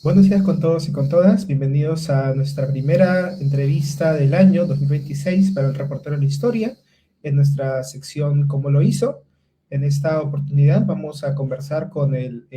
Buenos días con todos y con todas. Bienvenidos a nuestra primera entrevista del año 2026 para el reportero de la historia en nuestra sección ¿Cómo lo hizo? En esta oportunidad vamos a conversar con el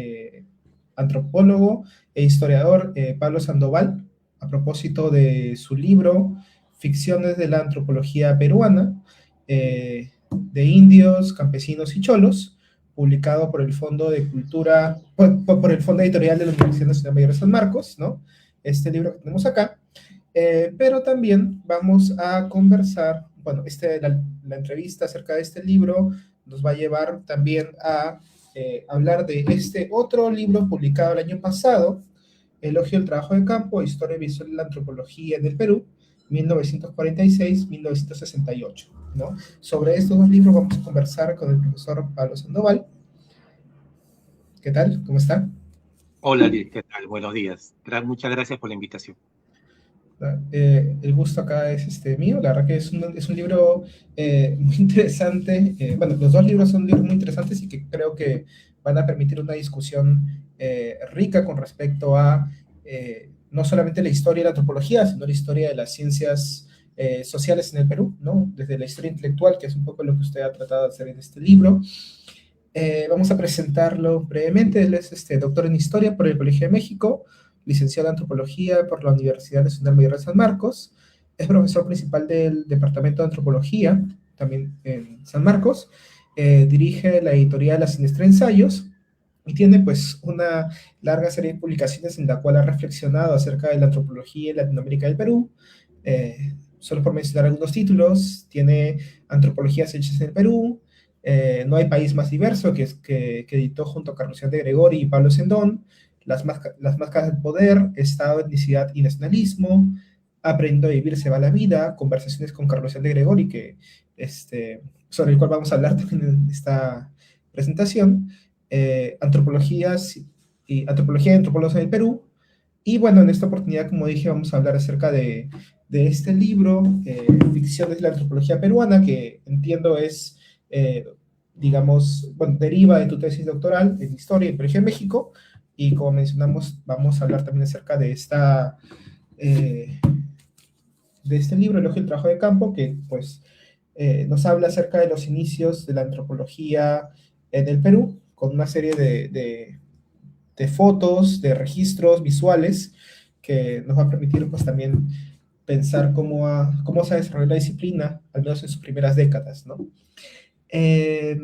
antropólogo e historiador Pablo Sandoval a propósito de su libro Ficciones de la Antropología Peruana, de indios, campesinos y cholos, publicado por el Fondo de Cultura, por el Fondo Editorial de la Universidad Nacional Mayor de San Marcos, ¿no? Este libro que tenemos acá. Pero también vamos a conversar, bueno, la entrevista acerca de este libro nos va a llevar también a hablar de este otro libro publicado el año pasado, Elogio del Trabajo de Campo, Historia Visual de la Antropología en el Perú, 1946-1968, ¿no? Sobre estos dos libros vamos a conversar con el profesor Pablo Sandoval. ¿Qué tal? ¿Cómo está? Hola Liz, ¿qué tal? Buenos días. Muchas gracias por la invitación. El gusto acá es mío. La verdad que es un libro muy interesante. Bueno, los dos libros son libros muy interesantes y que creo que van a permitir una discusión rica con respecto a no solamente la historia de la antropología, sino la historia de las ciencias sociales en el Perú, ¿no? Desde la historia intelectual, que es un poco lo que usted ha tratado de hacer en este libro. Vamos a presentarlo brevemente. Él es doctor en Historia por el Colegio de México, licenciado en Antropología por la Universidad Nacional Mayor de San Marcos, es profesor principal del Departamento de Antropología, también en San Marcos, dirige la editorial La Siniestra Ensayos, y tiene pues una larga serie de publicaciones en la cual ha reflexionado acerca de la antropología en Latinoamérica y el Perú. Solo por mencionar algunos títulos, tiene Antropologías hechas en el Perú, No hay país más diverso, que editó junto a Carlos de Gregori y Pablo Sendón, las Máscaras del Poder, Estado, Etnicidad y Nacionalismo, Aprendiendo a vivir se va la vida, conversaciones con Carlos de Gregori, sobre el cual vamos a hablar también en esta presentación, Antropología y Antropólogos en el Perú, y bueno, en esta oportunidad, como dije, vamos a hablar acerca de este libro, Ficciones de la Antropología Peruana, que entiendo es, eh, digamos, bueno, deriva de tu tesis doctoral en Historia y Antropología en México, y como mencionamos, vamos a hablar también acerca eh, de este libro, Elogio del Trabajo de Campo, que pues nos habla acerca de los inicios de la antropología en el Perú, con una serie de fotos, de registros visuales, que nos va a permitir pues también pensar cómo se ha desarrollado la disciplina, al menos en sus primeras décadas, ¿no? Eh,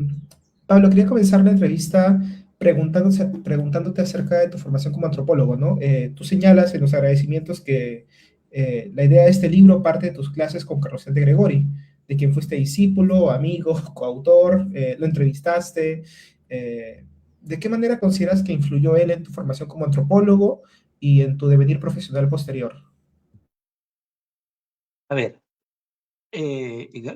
Pablo, quería comenzar la entrevista preguntándote acerca de tu formación como antropólogo, ¿no? Tú señalas en los agradecimientos que la idea de este libro parte de tus clases con Carlos de Gregori, de quien fuiste discípulo, amigo, coautor, lo entrevistaste. ¿De qué manera consideras que influyó él en tu formación como antropólogo y en tu devenir profesional posterior? A ver,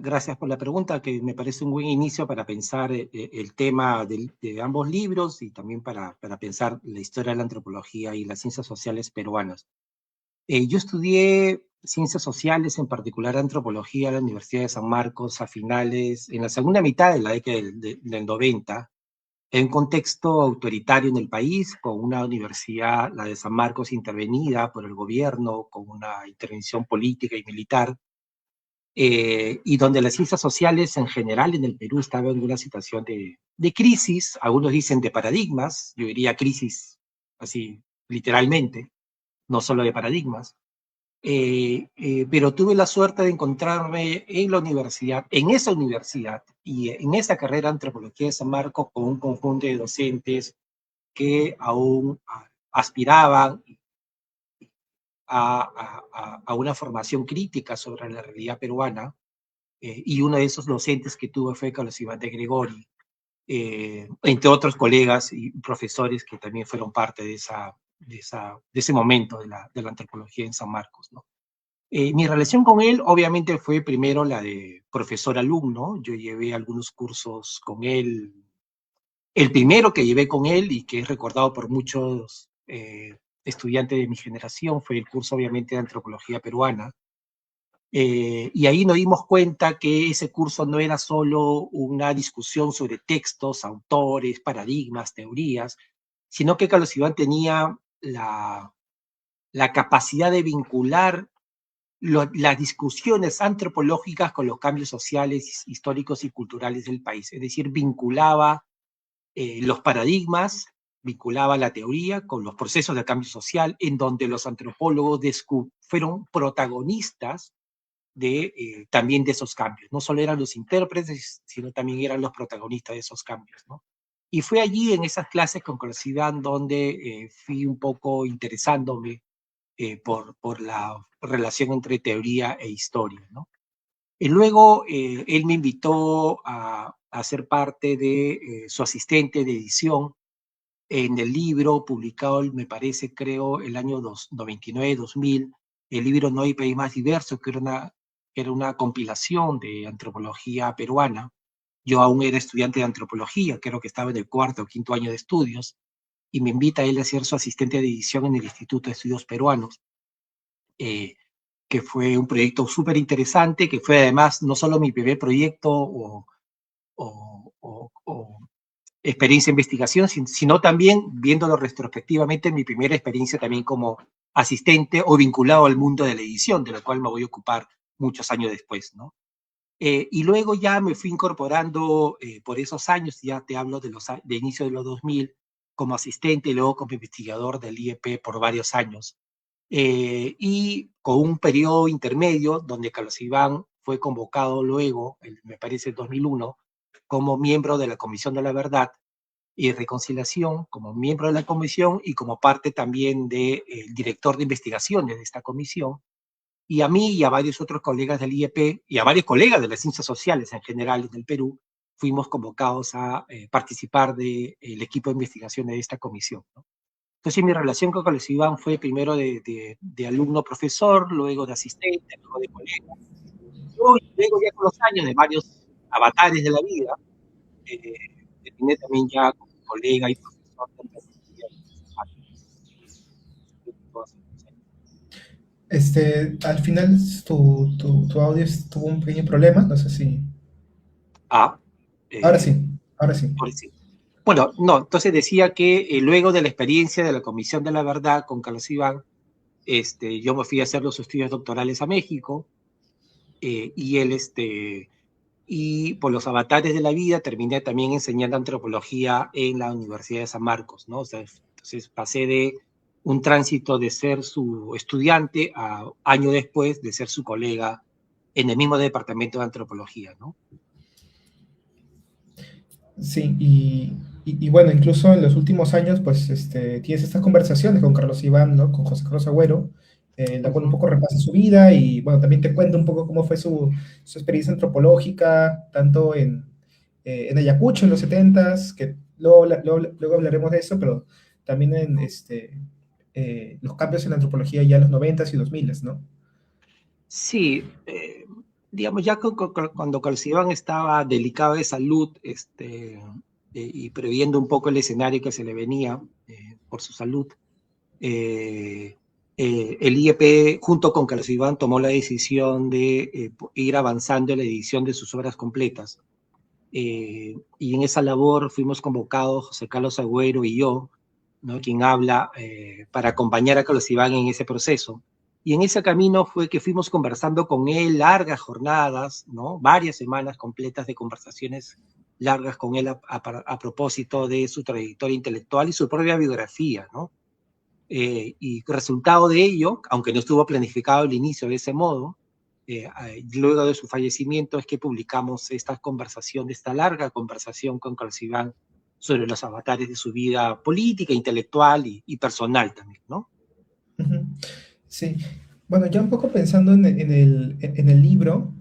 gracias por la pregunta, que me parece un buen inicio para pensar el tema de ambos libros y también para pensar la historia de la antropología y las ciencias sociales peruanas. Yo estudié ciencias sociales, en particular antropología, en la Universidad de San Marcos en la segunda mitad de la década del 90, en un contexto autoritario en el país, con una universidad, la de San Marcos, intervenida por el gobierno, con una intervención política y militar, y donde las ciencias sociales en general en el Perú estaban en una situación de crisis, algunos dicen de paradigmas, yo diría crisis así literalmente, no solo de paradigmas. Pero tuve la suerte de encontrarme en la universidad, en esa universidad y en esa carrera de antropología de San Marcos, con un conjunto de docentes que aún aspiraban a una formación crítica sobre la realidad peruana, y uno de esos docentes que tuve fue Carlos Iván de Gregori, entre otros colegas y profesores que también fueron parte de ese momento de la antropología en San Marcos, ¿no? Mi relación con él obviamente fue primero la de profesor-alumno. Yo llevé algunos cursos con él. El primero que llevé con él y que es recordado por muchos estudiantes de mi generación fue el curso obviamente de antropología peruana. Y ahí nos dimos cuenta que ese curso no era solo una discusión sobre textos, autores, paradigmas, teorías, sino que Carlos Iván tenía la capacidad de vincular las discusiones antropológicas con los cambios sociales, históricos y culturales del país. Es decir, vinculaba los paradigmas, vinculaba la teoría con los procesos de cambio social, en donde los antropólogos fueron protagonistas también de esos cambios. No solo eran los intérpretes, sino también eran los protagonistas de esos cambios, ¿no? Y fue allí, en esas clases con Colosiván, donde fui un poco interesándome por la relación entre teoría e historia, ¿no? Y luego él me invitó a ser parte de su asistente de edición en el libro publicado, me parece, creo, el año 99-2000, el libro No hay país más diverso, que era una compilación de antropología peruana. Yo aún era estudiante de antropología, creo que estaba en el cuarto o quinto año de estudios, y me invita a él a ser su asistente de edición en el Instituto de Estudios Peruanos, que fue un proyecto súper interesante, que fue además no solo mi primer proyecto o experiencia de investigación, sino también, viéndolo retrospectivamente, mi primera experiencia también como asistente o vinculado al mundo de la edición, de lo cual me voy a ocupar muchos años después, ¿no? Y luego ya me fui incorporando por esos años, ya te hablo de inicio de los 2000, como asistente y luego como investigador del IEP por varios años. Y con un periodo intermedio donde Carlos Iván fue convocado luego, me parece, en 2001, como miembro de la Comisión de la Verdad y Reconciliación, como miembro de la comisión y como parte también del director de investigaciones de esta comisión. Y a mí y a varios otros colegas del IEP y a varios colegas de las ciencias sociales en general en el Perú, fuimos convocados a participar del equipo de investigación de esta comisión, ¿no? Entonces mi relación con Carlos Iván fue primero de alumno-profesor, luego de asistente, luego de colega. Luego ya con los años de varios avatares de la vida, eh, terminé también ya como colega y profesor de antropología. Al final tu audio tuvo un pequeño problema, no sé si... Ah, Ahora eh, sí, ahora sí. por decir. Bueno, no, entonces decía que luego de la experiencia de la Comisión de la Verdad con Carlos Iván, yo me fui a hacer los estudios doctorales a México, y él, y por los avatares de la vida terminé también enseñando antropología en la Universidad de San Marcos, ¿no? O sea, entonces pasé de un tránsito de ser su estudiante a año después de ser su colega en el mismo departamento de antropología, ¿no? Sí, y bueno, incluso en los últimos años, pues tienes estas conversaciones con Carlos Iván, ¿no? Con José Carlos Agüero, en la cual un Ujú. poco repasa su vida y bueno, también te cuenta un poco cómo fue su experiencia antropológica, tanto en Ayacucho en los 70s, que luego hablaremos de eso, pero también en los cambios en la antropología ya en los 90s y 2000s, ¿no? Sí, digamos, ya cuando Carlos Iván estaba delicado de salud, y previendo un poco el escenario que se le venía por su salud, el IEP, junto con Carlos Iván, tomó la decisión de ir avanzando en la edición de sus obras completas. Y en esa labor fuimos convocados, José Carlos Agüero y yo, ¿no? Quien habla, para acompañar a Carlos Iván en ese proceso. Y en ese camino fue que fuimos conversando con él largas jornadas, ¿no? Varias semanas completas de conversaciones largas con él a propósito de su trayectoria intelectual y su propia biografía, ¿no? Y resultado de ello, aunque no estuvo planificado el inicio de ese modo, luego de su fallecimiento es que publicamos esta conversación, esta larga conversación con Carlos Iván sobre los avatares de su vida política, intelectual y personal también, ¿no? Ujú. Sí, bueno, ya un poco pensando en el libro,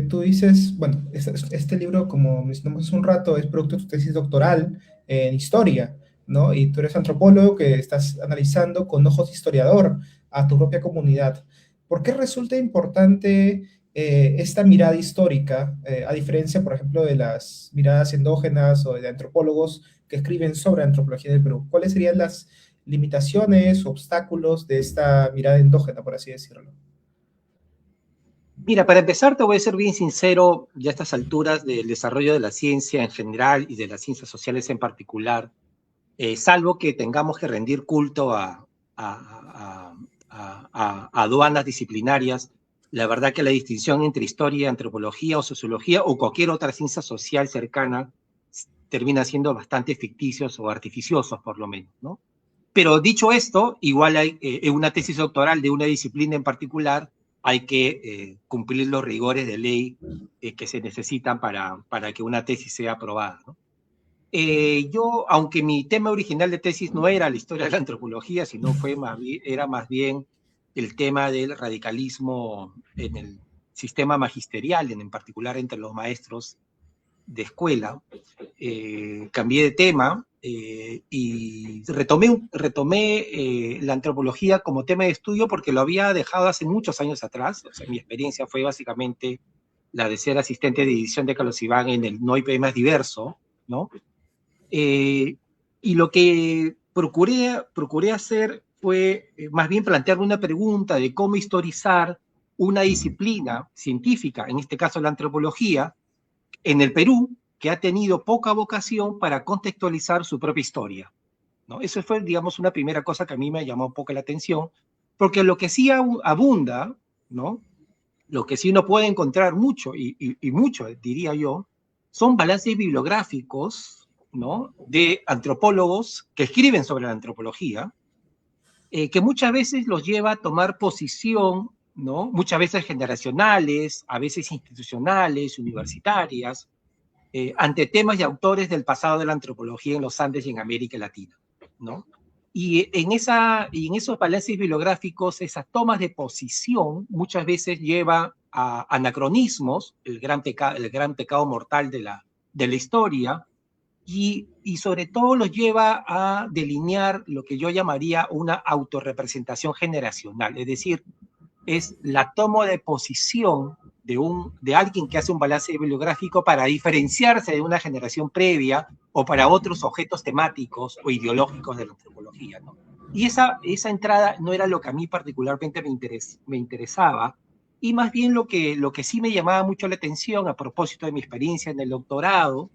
tú dices, bueno, este libro, como mencionamos hace un rato, es producto de tu tesis doctoral en historia, ¿no? Y tú eres antropólogo que estás analizando con ojos de historiador a tu propia comunidad. ¿Por qué resulta importante esta mirada histórica, a diferencia, por ejemplo, de las miradas endógenas o de antropólogos que escriben sobre antropología del Perú? ¿Cuáles serían las limitaciones, obstáculos de esta mirada endógena, por así decirlo? Mira, para empezar, te voy a ser bien sincero, ya a estas alturas del desarrollo de la ciencia en general y de las ciencias sociales en particular, salvo que tengamos que rendir culto aduanas disciplinarias, la verdad que la distinción entre historia, antropología o sociología o cualquier otra ciencia social cercana termina siendo bastante ficticios o artificiosos, por lo menos, ¿no? Pero dicho esto, igual hay en una tesis doctoral de una disciplina en particular, hay que cumplir los rigores de ley que se necesitan para que una tesis sea aprobada, ¿no? Yo, aunque mi tema original de tesis no era la historia de la antropología, sino era más bien el tema del radicalismo en el sistema magisterial, en particular entre los maestros de escuela, cambié de tema y retomé la antropología como tema de estudio porque lo había dejado hace muchos años atrás. O sea, mi experiencia fue básicamente la de ser asistente de edición de Carlos Iván en el No hay más diverso, ¿no? Y lo que procuré hacer fue más bien plantearme una pregunta de cómo historizar una disciplina científica, en este caso la antropología, en el Perú, que ha tenido poca vocación para contextualizar su propia historia, ¿no? Eso fue, digamos, una primera cosa que a mí me llamó un poco la atención, porque lo que sí abunda, ¿no? Lo que sí uno puede encontrar mucho, y mucho, diría yo, son balances bibliográficos, ¿no? De antropólogos que escriben sobre la antropología, que muchas veces los lleva a tomar posición, ¿no? Muchas veces generacionales, a veces institucionales, universitarias, ante temas y autores del pasado de la antropología en los Andes y en América Latina, ¿no? Y en esos balances bibliográficos, esas tomas de posición muchas veces lleva a anacronismos, el gran pecado mortal de la historia, y sobre todo los lleva a delinear lo que yo llamaría una autorrepresentación generacional, es decir, es la toma de posición de alguien que hace un balance bibliográfico para diferenciarse de una generación previa o para otros objetos temáticos o ideológicos de la antropología, ¿no? Y esa entrada no era lo que a mí particularmente me interesaba, y más bien lo que sí me llamaba mucho la atención a propósito de mi experiencia en el doctorado,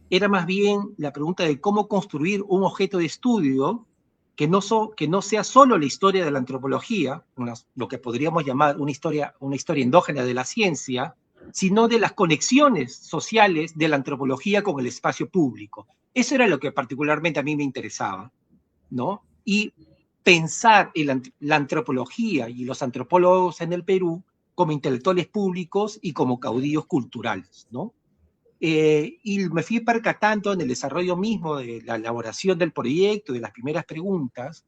era más bien la pregunta de cómo construir un objeto de estudio que no sea solo la historia de la antropología, lo que podríamos llamar una historia endógena de la ciencia, sino de las conexiones sociales de la antropología con el espacio público. Eso era lo que particularmente a mí me interesaba, ¿no? Y pensar en la antropología y los antropólogos en el Perú como intelectuales públicos y como caudillos culturales, ¿no? Y me fui percatando en el desarrollo mismo de la elaboración del proyecto, de las primeras preguntas,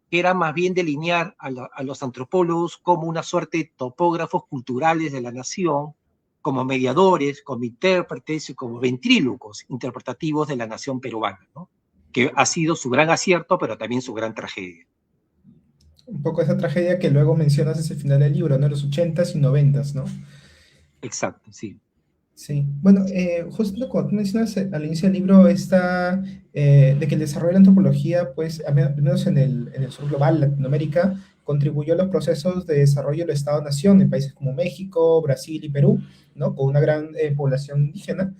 que era más bien delinear a los antropólogos como una suerte de topógrafos culturales de la nación, como mediadores, como intérpretes y como ventrílocos interpretativos de la nación peruana, ¿no? Que ha sido su gran acierto, pero también su gran tragedia. Un poco esa tragedia que luego mencionas hacia el final del libro, ¿no? Los 80s y 90s, ¿no? Exacto, sí. Sí, bueno, justo cuando tú mencionas al inicio del libro está de que el desarrollo de la antropología, pues, al menos en el sur global, Latinoamérica, contribuyó a los procesos de desarrollo del Estado-Nación en países como México, Brasil y Perú, ¿no? Con una gran población indígena.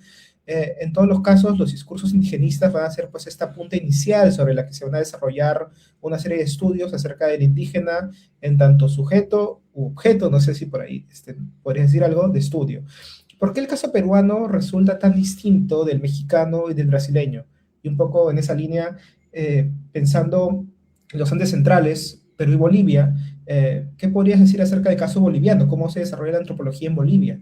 En todos los casos, los discursos indigenistas van a ser, pues, esta punta inicial sobre la que se van a desarrollar una serie de estudios acerca del indígena en tanto sujeto u objeto, no sé si por ahí podrías decir algo, de estudio. ¿Por qué el caso peruano resulta tan distinto del mexicano y del brasileño? Y un poco en esa línea, pensando en los Andes centrales, Perú y Bolivia, ¿qué podrías decir acerca del caso boliviano? ¿Cómo se desarrolla la antropología en Bolivia?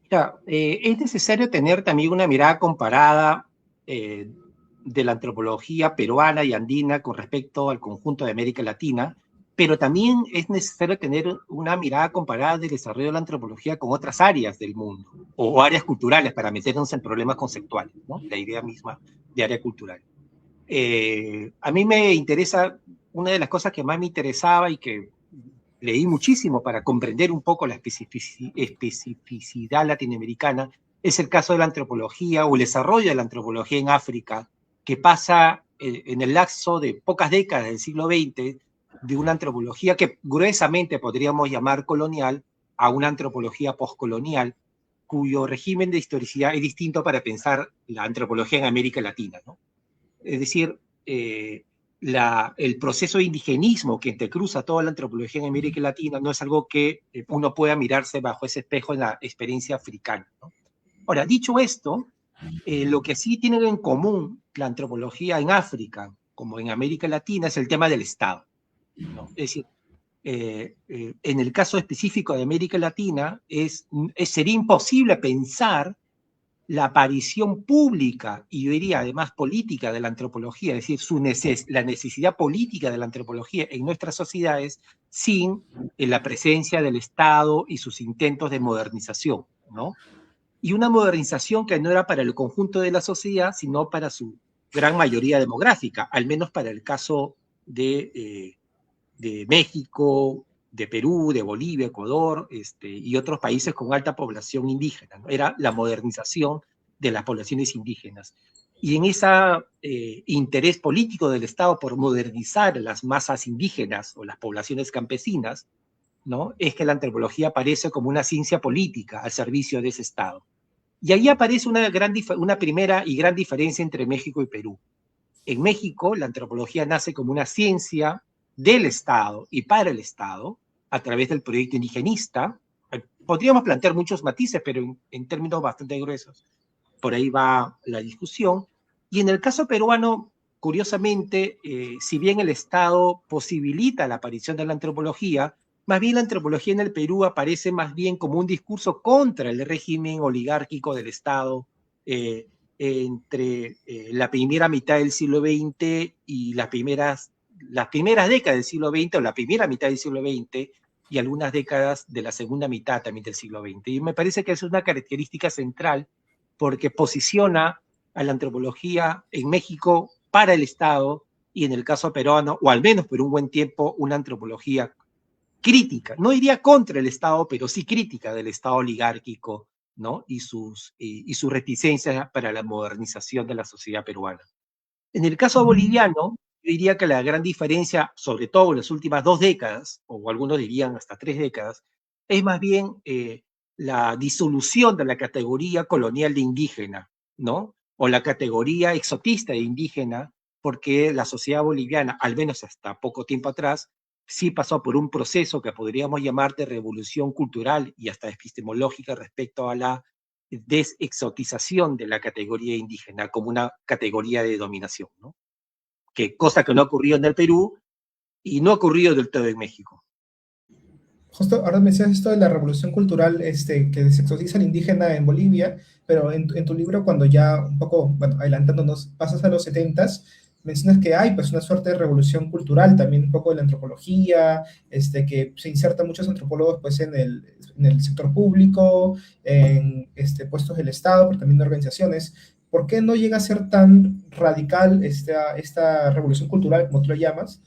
Mira, es necesario tener también una mirada comparada de la antropología peruana y andina con respecto al conjunto de América Latina, pero también es necesario tener una mirada comparada del desarrollo de la antropología con otras áreas del mundo o áreas culturales para meternos en problemas conceptuales, ¿no? La idea misma de área cultural. A mí me interesa, una de las cosas que más me interesaba y que leí muchísimo para comprender un poco la especificidad latinoamericana, es el caso de la antropología o el desarrollo de la antropología en África, que pasa en el lapso de pocas décadas del siglo XX de una antropología que gruesamente podríamos llamar colonial a una antropología postcolonial, cuyo régimen de historicidad es distinto para pensar la antropología en América Latina, ¿no? Es decir, el proceso de indigenismo que entrecruza toda la antropología en América Latina no es algo que uno pueda mirarse bajo ese espejo en la experiencia africana, ¿no? Ahora, dicho esto, lo que sí tienen en común la antropología en África como en América Latina es el tema del Estado, ¿no? Es decir, en el caso específico de América Latina, sería imposible pensar la aparición pública y yo diría además política de la antropología, es decir, la necesidad política de la antropología en nuestras sociedades sin la presencia del Estado y sus intentos de modernización, ¿no? Y una modernización que no era para el conjunto de la sociedad, sino para su gran mayoría demográfica, al menos para el caso de México, de Perú, de Bolivia, Ecuador, y otros países con alta población indígena, ¿no? Era la modernización de las poblaciones indígenas. Y en ese interés político del Estado por modernizar las masas indígenas o las poblaciones campesinas, ¿no? Es que la antropología aparece como una ciencia política al servicio de ese Estado. Y ahí aparece una primera y gran diferencia entre México y Perú. En México, la antropología nace como una ciencia del Estado y para el Estado, a través del proyecto indigenista. Podríamos plantear muchos matices, pero en términos bastante gruesos. Por ahí va la discusión. Y en el caso peruano, curiosamente, si bien el Estado posibilita la aparición de la antropología, más bien la antropología en el Perú aparece más bien como un discurso contra el régimen oligárquico del Estado, entre la primera mitad del siglo XX y las primeras décadas del siglo XX o la primera mitad del siglo XX y algunas décadas de la segunda mitad también del siglo XX. Y me parece que es una característica central porque posiciona a la antropología en México para el Estado y en el caso peruano, o al menos por un buen tiempo, una antropología crítica, no diría contra el Estado, pero sí crítica del Estado oligárquico, ¿no? Y sus reticencias para la modernización de la sociedad peruana. En el caso boliviano, yo diría que la gran diferencia, sobre todo en las últimas 2 décadas, o algunos dirían hasta 3 décadas, es más bien la disolución de la categoría colonial de indígena, ¿no? O la categoría exotista de indígena, porque la sociedad boliviana, al menos hasta poco tiempo atrás, sí pasó por un proceso que podríamos llamar de revolución cultural y hasta epistemológica respecto a la desexotización de la categoría indígena como una categoría de dominación, ¿no? Cosa que no ha ocurrido en el Perú y no ha ocurrido del todo en México. Justo ahora mencionas esto de la revolución cultural que desexotiza al indígena en Bolivia, pero en tu libro, cuando ya un poco, bueno, adelantándonos, pasas a los 70s, mencionas que hay pues una suerte de revolución cultural, también un poco de la antropología, que se insertan muchos antropólogos pues en el sector público, en puestos del Estado, pero también de organizaciones. ¿Por qué no llega a ser tan radical esta revolución cultural, como tú lo llamas,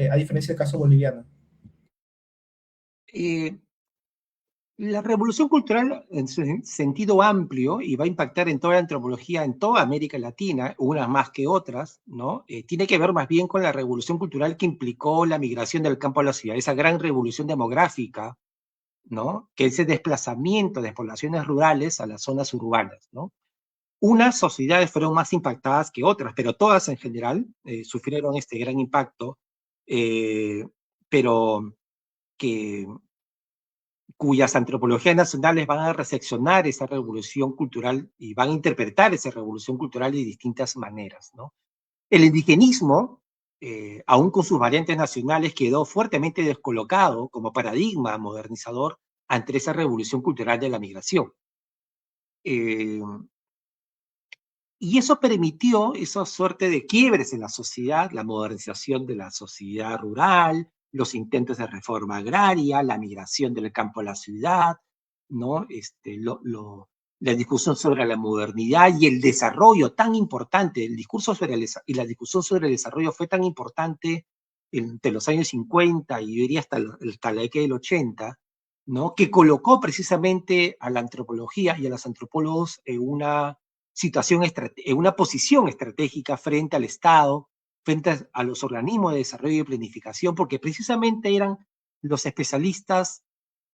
a diferencia del caso boliviano? Eh, la revolución cultural en su sentido amplio y va a impactar en toda la antropología, en toda América Latina, unas más que otras, ¿no? Tiene que ver más bien con la revolución cultural que implicó la migración del campo a la ciudad, esa gran revolución demográfica, ¿no? Que ese desplazamiento de poblaciones rurales a las zonas urbanas, ¿no? Unas sociedades fueron más impactadas que otras, pero todas en general sufrieron este gran impacto, eh, pero que, cuyas antropologías nacionales van a reseccionar esa revolución cultural y van a interpretar esa revolución cultural de distintas maneras, ¿no? El indigenismo, aún con sus variantes nacionales, quedó fuertemente descolocado como paradigma modernizador ante esa revolución cultural de la migración. Eh, Y eso permitió esa suerte de quiebres en la sociedad, la modernización de la sociedad rural, los intentos de reforma agraria, la migración del campo a la ciudad, ¿no? La discusión sobre la modernidad y el desarrollo tan importante, el discurso sobre y la discusión sobre el desarrollo fue tan importante entre los años 50 y yo diría hasta la década del 80, ¿no? Que colocó precisamente a la antropología y a los antropólogos en una posición estratégica frente al Estado, frente a los organismos de desarrollo y planificación, porque precisamente eran los especialistas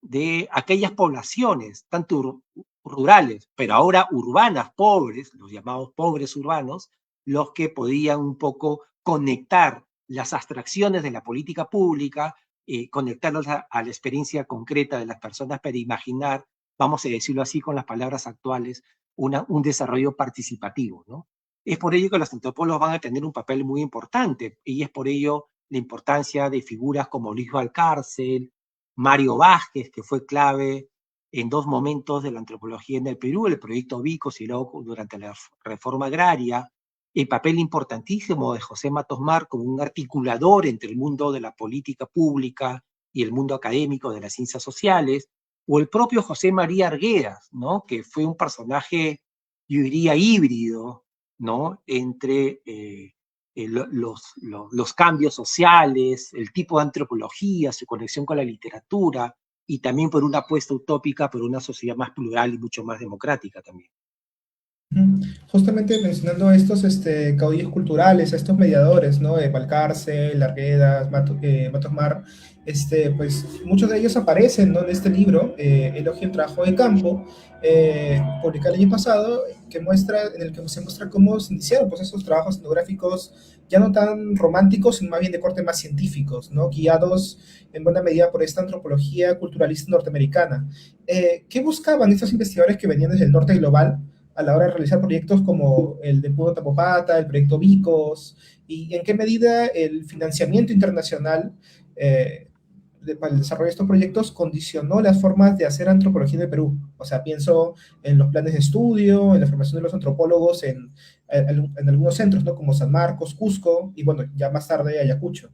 de aquellas poblaciones, tanto rurales, pero ahora urbanas, pobres, los llamados pobres urbanos, los que podían un poco conectar las abstracciones de la política pública, conectarlos a la experiencia concreta de las personas para imaginar, vamos a decirlo así con las palabras actuales, un desarrollo participativo, ¿no? Es por ello que los antropólogos van a tener un papel muy importante, y es por ello la importancia de figuras como Luis Valcárcel, Mario Vázquez, que fue clave en dos momentos de la antropología en el Perú, el proyecto Vicos y luego durante la reforma agraria, el papel importantísimo de José Matos Mar como un articulador entre el mundo de la política pública y el mundo académico de las ciencias sociales, o el propio José María Arguedas, ¿no? Que fue un personaje, yo diría, híbrido, ¿no? Entre los cambios sociales, el tipo de antropología, su conexión con la literatura, y también por una apuesta utópica por una sociedad más plural y mucho más democrática también. Justamente mencionando a estos caudillos culturales, a estos mediadores, ¿no? Balcarce, Larguedas, Matos Mar, pues muchos de ellos aparecen, ¿no? En este libro, Elogio el trabajo de campo, publicado el año pasado, en el que se muestra cómo se iniciaron pues, esos trabajos etnográficos ya no tan románticos, sino más bien de corte más científicos, ¿no? Guiados en buena medida por esta antropología culturalista norteamericana. ¿Qué buscaban estos investigadores que venían desde el norte global a la hora de realizar proyectos como el de Puno Tapopata, el proyecto Vicos, y en qué medida el financiamiento internacional para el desarrollo de estos proyectos condicionó las formas de hacer antropología en el Perú? O sea, pienso en los planes de estudio, en la formación de los antropólogos en algunos centros, ¿no? Como San Marcos, Cusco, y bueno, ya más tarde Ayacucho.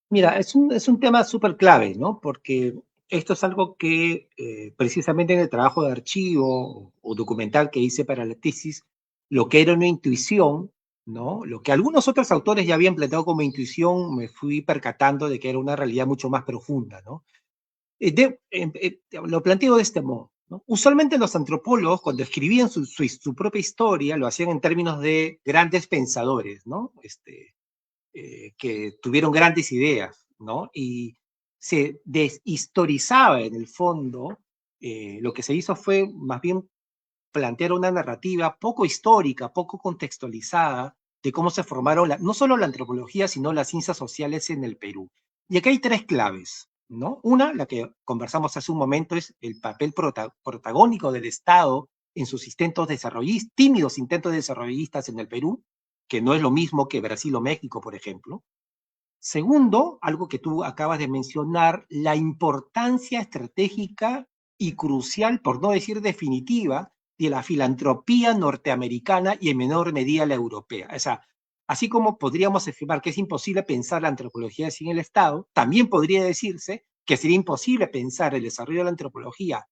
Mira, es un tema súper clave, ¿no? Porque esto es algo que precisamente en el trabajo de archivo o documental que hice para la tesis, lo que era una intuición, ¿no? Lo que algunos otros autores ya habían planteado como intuición, me fui percatando de que era una realidad mucho más profunda, ¿no? Lo planteo de este modo, ¿no? Usualmente los antropólogos, cuando escribían su propia historia, lo hacían en términos de grandes pensadores, ¿no? Que tuvieron grandes ideas, ¿no? Y se deshistorizaba en el fondo, lo que se hizo fue más bien plantear una narrativa poco histórica, poco contextualizada de cómo se formaron no solo la antropología, sino las ciencias sociales en el Perú. Y aquí hay tres claves, ¿no? Una, la que conversamos hace un momento, es el papel protagónico del Estado en sus intentos desarrollistas, tímidos intentos desarrollistas en el Perú, que no es lo mismo que Brasil o México, por ejemplo. Segundo, algo que tú acabas de mencionar, la importancia estratégica y crucial, por no decir definitiva, de la filantropía norteamericana y en menor medida la europea. O sea, así como podríamos afirmar que es imposible pensar la antropología sin el Estado, también podría decirse que sería imposible pensar el desarrollo de la antropología,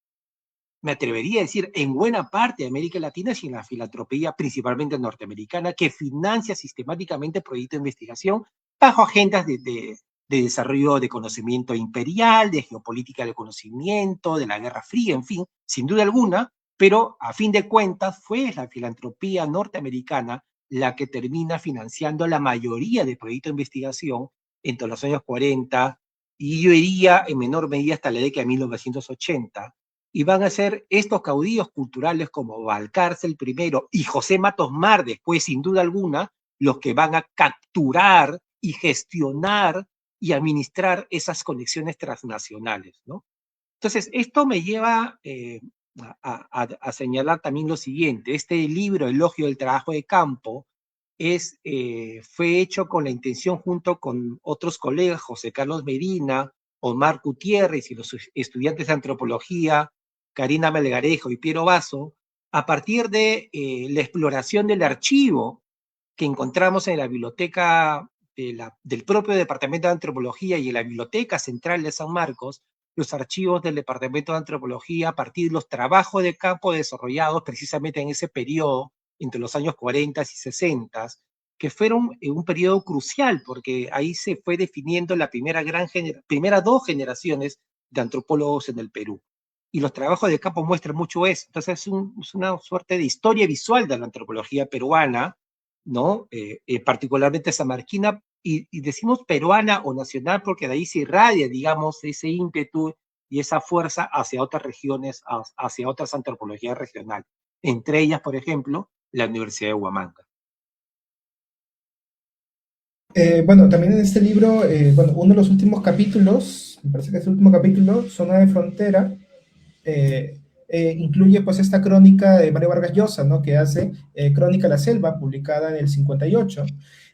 me atrevería a decir, en buena parte de América Latina, sin la filantropía principalmente norteamericana, que financia sistemáticamente proyectos de investigación bajo agendas de desarrollo de conocimiento imperial, de geopolítica del conocimiento, de la Guerra Fría, en fin, sin duda alguna, pero a fin de cuentas fue la filantropía norteamericana la que termina financiando la mayoría de proyectos de investigación entre los años 40 y yo diría en menor medida hasta la década de 1980, y van a ser estos caudillos culturales como Balcarce primero y José Matos Mar después, sin duda alguna, los que van a capturar y gestionar y administrar esas conexiones transnacionales, ¿no? Entonces, esto me lleva a señalar también lo siguiente. Este libro, Elogio del Trabajo de Campo, fue hecho con la intención, junto con otros colegas, José Carlos Medina, Omar Gutiérrez y los estudiantes de antropología, Karina Melgarejo y Piero Basso, a partir de la exploración del archivo que encontramos en la biblioteca del propio Departamento de Antropología y en la Biblioteca Central de San Marcos, los archivos del Departamento de Antropología a partir de los trabajos de campo desarrollados precisamente en ese periodo, entre los años 40 y 60, que fueron un periodo crucial, porque ahí se fue definiendo la primera dos generaciones de antropólogos en el Perú. Y los trabajos de campo muestran mucho eso. Entonces es una suerte de historia visual de la antropología peruana, ¿no? Particularmente samarquina, y decimos peruana o nacional porque de ahí se irradia, digamos, ese ímpetu y esa fuerza hacia otras regiones, hacia otras antropologías regionales. Entre ellas, por ejemplo, la Universidad de Huamanga. Bueno, también en este libro, bueno, uno de los últimos capítulos, me parece que es el último capítulo, Zona de Frontera, eh, incluye pues esta crónica de Mario Vargas Llosa, ¿no? Que hace Crónica de la Selva, publicada en el 58,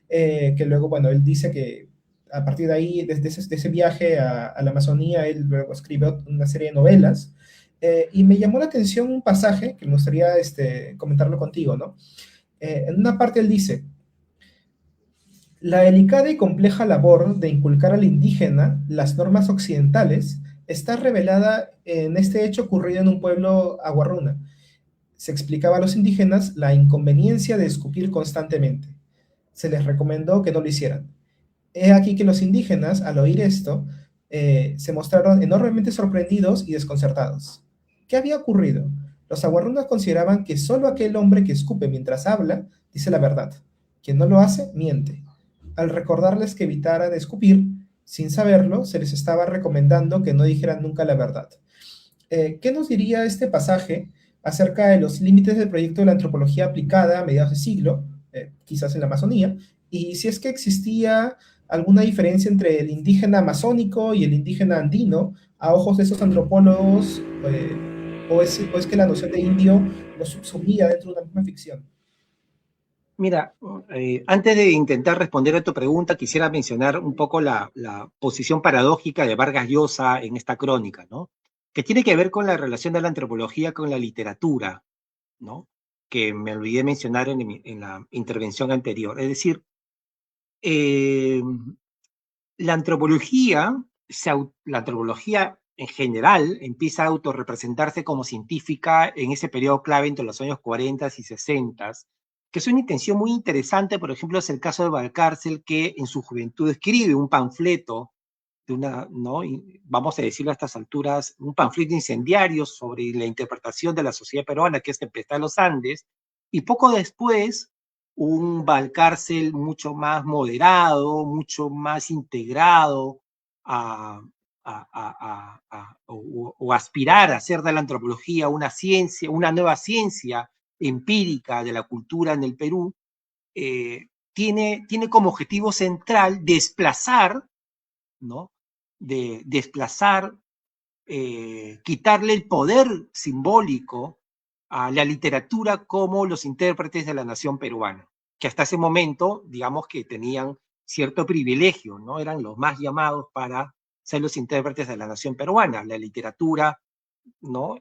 que luego, bueno, él dice que a partir de ahí, desde de ese viaje a la Amazonía, él luego escribió una serie de novelas, y me llamó la atención un pasaje que me gustaría comentarlo contigo, ¿no? En una parte él dice, la delicada y compleja labor de inculcar al indígena las normas occidentales está revelada en este hecho ocurrido en un pueblo aguarruna. Se explicaba a los indígenas la inconveniencia de escupir constantemente. Se les recomendó que no lo hicieran. He aquí que los indígenas, al oír esto, se mostraron enormemente sorprendidos y desconcertados. ¿Qué había ocurrido? Los aguarrunas consideraban que solo aquel hombre que escupe mientras habla dice la verdad. Quien no lo hace, miente. Al recordarles que evitaran escupir, sin saberlo, se les estaba recomendando que no dijeran nunca la verdad. ¿Qué nos diría este pasaje acerca de los límites del proyecto de la antropología aplicada a mediados de siglo, quizás en la Amazonía, y si es que existía alguna diferencia entre el indígena amazónico y el indígena andino a ojos de esos antropólogos, o es que la noción de indio lo subsumía dentro de una misma ficción? Mira, antes de intentar responder a tu pregunta, quisiera mencionar un poco la posición paradójica de Vargas Llosa en esta crónica, ¿no? Que tiene que ver con la relación de la antropología con la literatura, ¿no? Que me olvidé mencionar en la intervención anterior. Es decir, eh, la antropología en general empieza a autorrepresentarse como científica en ese periodo clave entre los años 40 y 60, que es una intención muy interesante. Por ejemplo, es el caso de Valcárcel, que en su juventud escribe un panfleto de una, ¿no? Vamos a decirlo a estas alturas, un panfleto incendiario sobre la interpretación de la sociedad peruana, que es Tempestad de los Andes, y poco después un Valcárcel mucho más moderado, mucho más integrado o aspirar a hacer de la antropología una ciencia, una nueva ciencia empírica de la cultura en el Perú, tiene como objetivo central desplazar, ¿no? De desplazar, quitarle el poder simbólico a la literatura como los intérpretes de la nación peruana, que hasta ese momento, digamos que tenían cierto privilegio, ¿no? Eran los más llamados para ser los intérpretes de la nación peruana. La literatura, ¿no?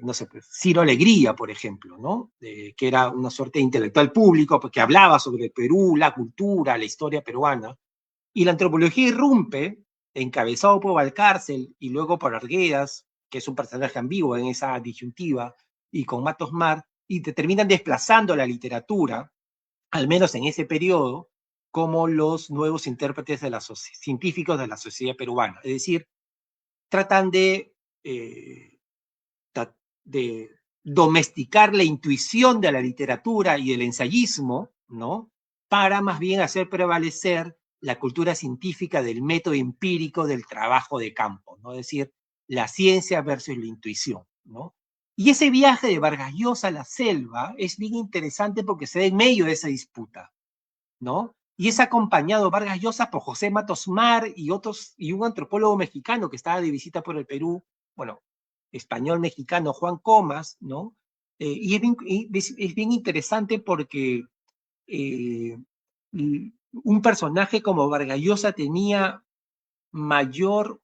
No sé, pues, Ciro Alegría, por ejemplo, ¿no? Que era una suerte de intelectual público, porque hablaba sobre el Perú, la cultura, la historia peruana, y la antropología irrumpe, encabezado por Valcárcel y luego por Arguedas, que es un personaje ambiguo en esa disyuntiva, y con Matos Mar, y te terminan desplazando la literatura, al menos en ese periodo, como los nuevos intérpretes de científicos de la sociedad peruana. Es decir, tratan eh, de domesticar la intuición de la literatura y del ensayismo, ¿no? Para más bien hacer prevalecer la cultura científica del método empírico del trabajo de campo, ¿no? Es decir, la ciencia versus la intuición, ¿no? Y ese viaje de Vargas Llosa a la selva es bien interesante porque se da en medio de esa disputa, ¿no? Y es acompañado Vargas Llosa por José Matos Mar y otros, y un antropólogo mexicano que estaba de visita por el Perú, bueno, español mexicano, Juan Comas, ¿no? Es bien interesante porque eh, un personaje como Vargas Llosa tenía mayor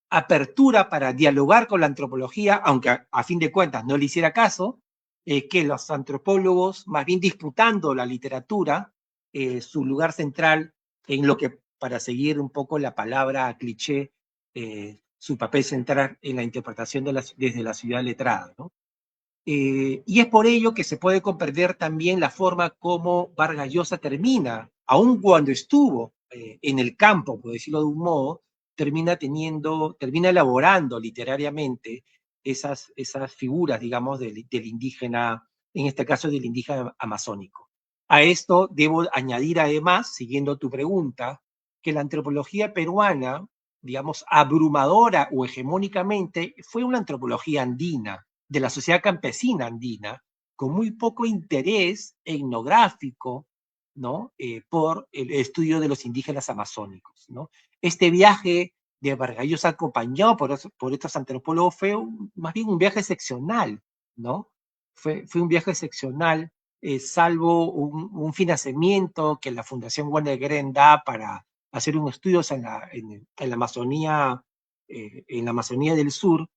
apertura para dialogar con la antropología, aunque a fin de cuentas no le hiciera caso, que los antropólogos, más bien disputando la literatura, su lugar central en lo que, para seguir un poco la palabra cliché, su papel central en la interpretación desde la ciudad letrada, ¿no? Y es por ello que se puede comprender también la forma como Vargas Llosa termina, aun cuando estuvo en el campo, por decirlo de un modo, termina elaborando literariamente esas figuras, digamos, del indígena, en este caso del indígena amazónico. A esto debo añadir además, siguiendo tu pregunta, que la antropología peruana, digamos, abrumadora o hegemónicamente, fue una antropología andina, de la sociedad campesina andina, con muy poco interés etnográfico, ¿no? Por el estudio de los indígenas amazónicos, ¿no? Este viaje de Vargas Llosa acompañado por estos antropólogos fue más bien un viaje excepcional, ¿no? Fue un viaje excepcional, salvo un financiamiento que la Fundación Werner Gren da para hacer unos estudios en la Amazonía del Sur.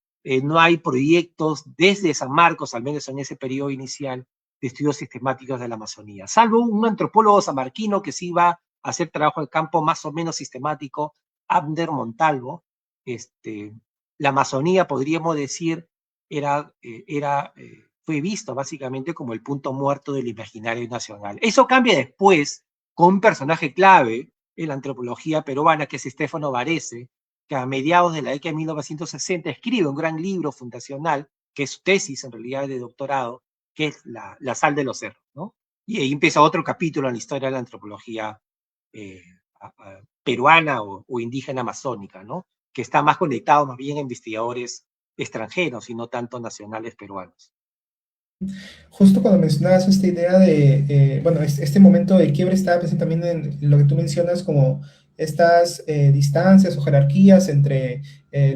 No hay proyectos desde San Marcos, al menos en ese periodo inicial, de estudios sistemáticos de la Amazonía, salvo un antropólogo sanmarquino que sí iba a hacer trabajo de campo más o menos sistemático, Abner Montalvo. La Amazonía, podríamos decir, fue visto básicamente como el punto muerto del imaginario nacional. Eso cambia después con un personaje clave en la antropología peruana, que es Stefano Varese, que a mediados de la década de 1960 escribe un gran libro fundacional, que es su tesis en realidad de doctorado, que es la sal de los cerros, ¿no? Y ahí empieza otro capítulo en la historia de la antropología eh, peruana o indígena amazónica, ¿no? Que está más conectado más bien a investigadores extranjeros y no tanto nacionales peruanos. Justo cuando mencionabas esta idea de, bueno, este momento de quiebre, estaba pensando también en lo que tú mencionas como estas distancias o jerarquías entre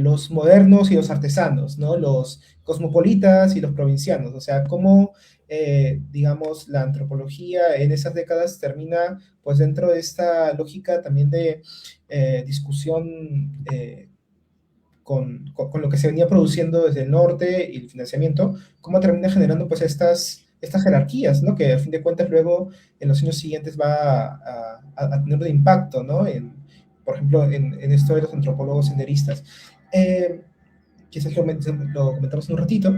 los modernos y los artesanos, ¿no? Los cosmopolitas y los provincianos, o sea, cómo, digamos, la antropología en esas décadas termina, pues, dentro de esta lógica también de discusión con lo que se venía produciendo desde el norte y el financiamiento, cómo termina generando pues estas jerarquías, ¿no? Que a fin de cuentas luego en los años siguientes va a tener un impacto, ¿no? Por ejemplo, en esto de los antropólogos senderistas. Quizás lo comentamos en un ratito,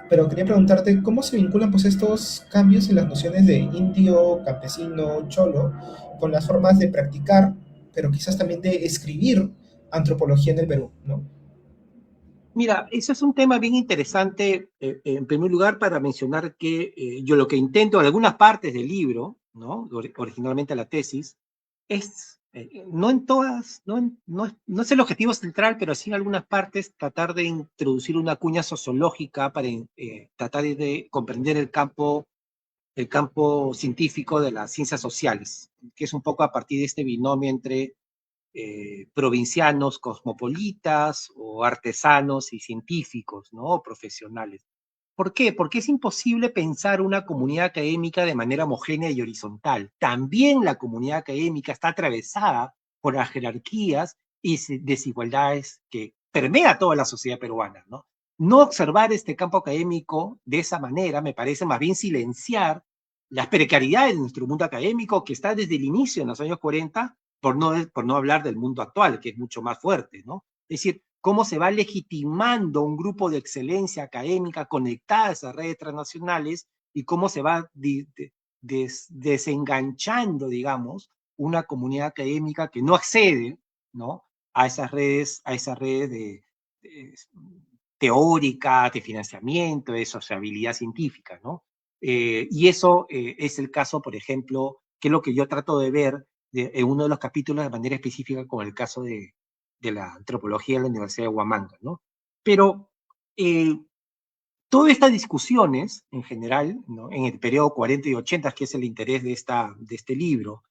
pero quería preguntarte cómo se vinculan pues estos cambios en las nociones de indio, campesino, cholo, con las formas de practicar, pero quizás también de escribir antropología en el Perú, ¿no? Mira, eso es un tema bien interesante, en primer lugar, para mencionar que yo lo que intento en algunas partes del libro, ¿no? Originalmente la tesis, es, no en todas, no es el objetivo central, pero sí en algunas partes tratar de introducir una cuña sociológica para tratar de comprender el campo científico de las ciencias sociales, que es un poco a partir de este binomio entre provincianos, cosmopolitas o artesanos y científicos, ¿no? O profesionales. ¿Por qué? Porque es imposible pensar una comunidad académica de manera homogénea y horizontal. También la comunidad académica está atravesada por las jerarquías y desigualdades que permea toda la sociedad peruana, ¿no? No observar este campo académico de esa manera me parece más bien silenciar las precariedades de nuestro mundo académico que está desde el inicio, en los años 40, por no hablar del mundo actual, que es mucho más fuerte, ¿no? Es decir, cómo se va legitimando un grupo de excelencia académica conectada a esas redes transnacionales y cómo se va desenganchando, digamos, una comunidad académica que no accede, ¿no? A esas redes de teóricas, de financiamiento, de sociabilidad científica, ¿no? Y eso es el caso, por ejemplo, que es lo que yo trato de ver en uno de los capítulos de manera específica con el caso de la antropología en la Universidad de Huamanga, ¿no? Pero todas estas discusiones, en general, ¿no? En el periodo 40 y 80, que es el interés de este libro,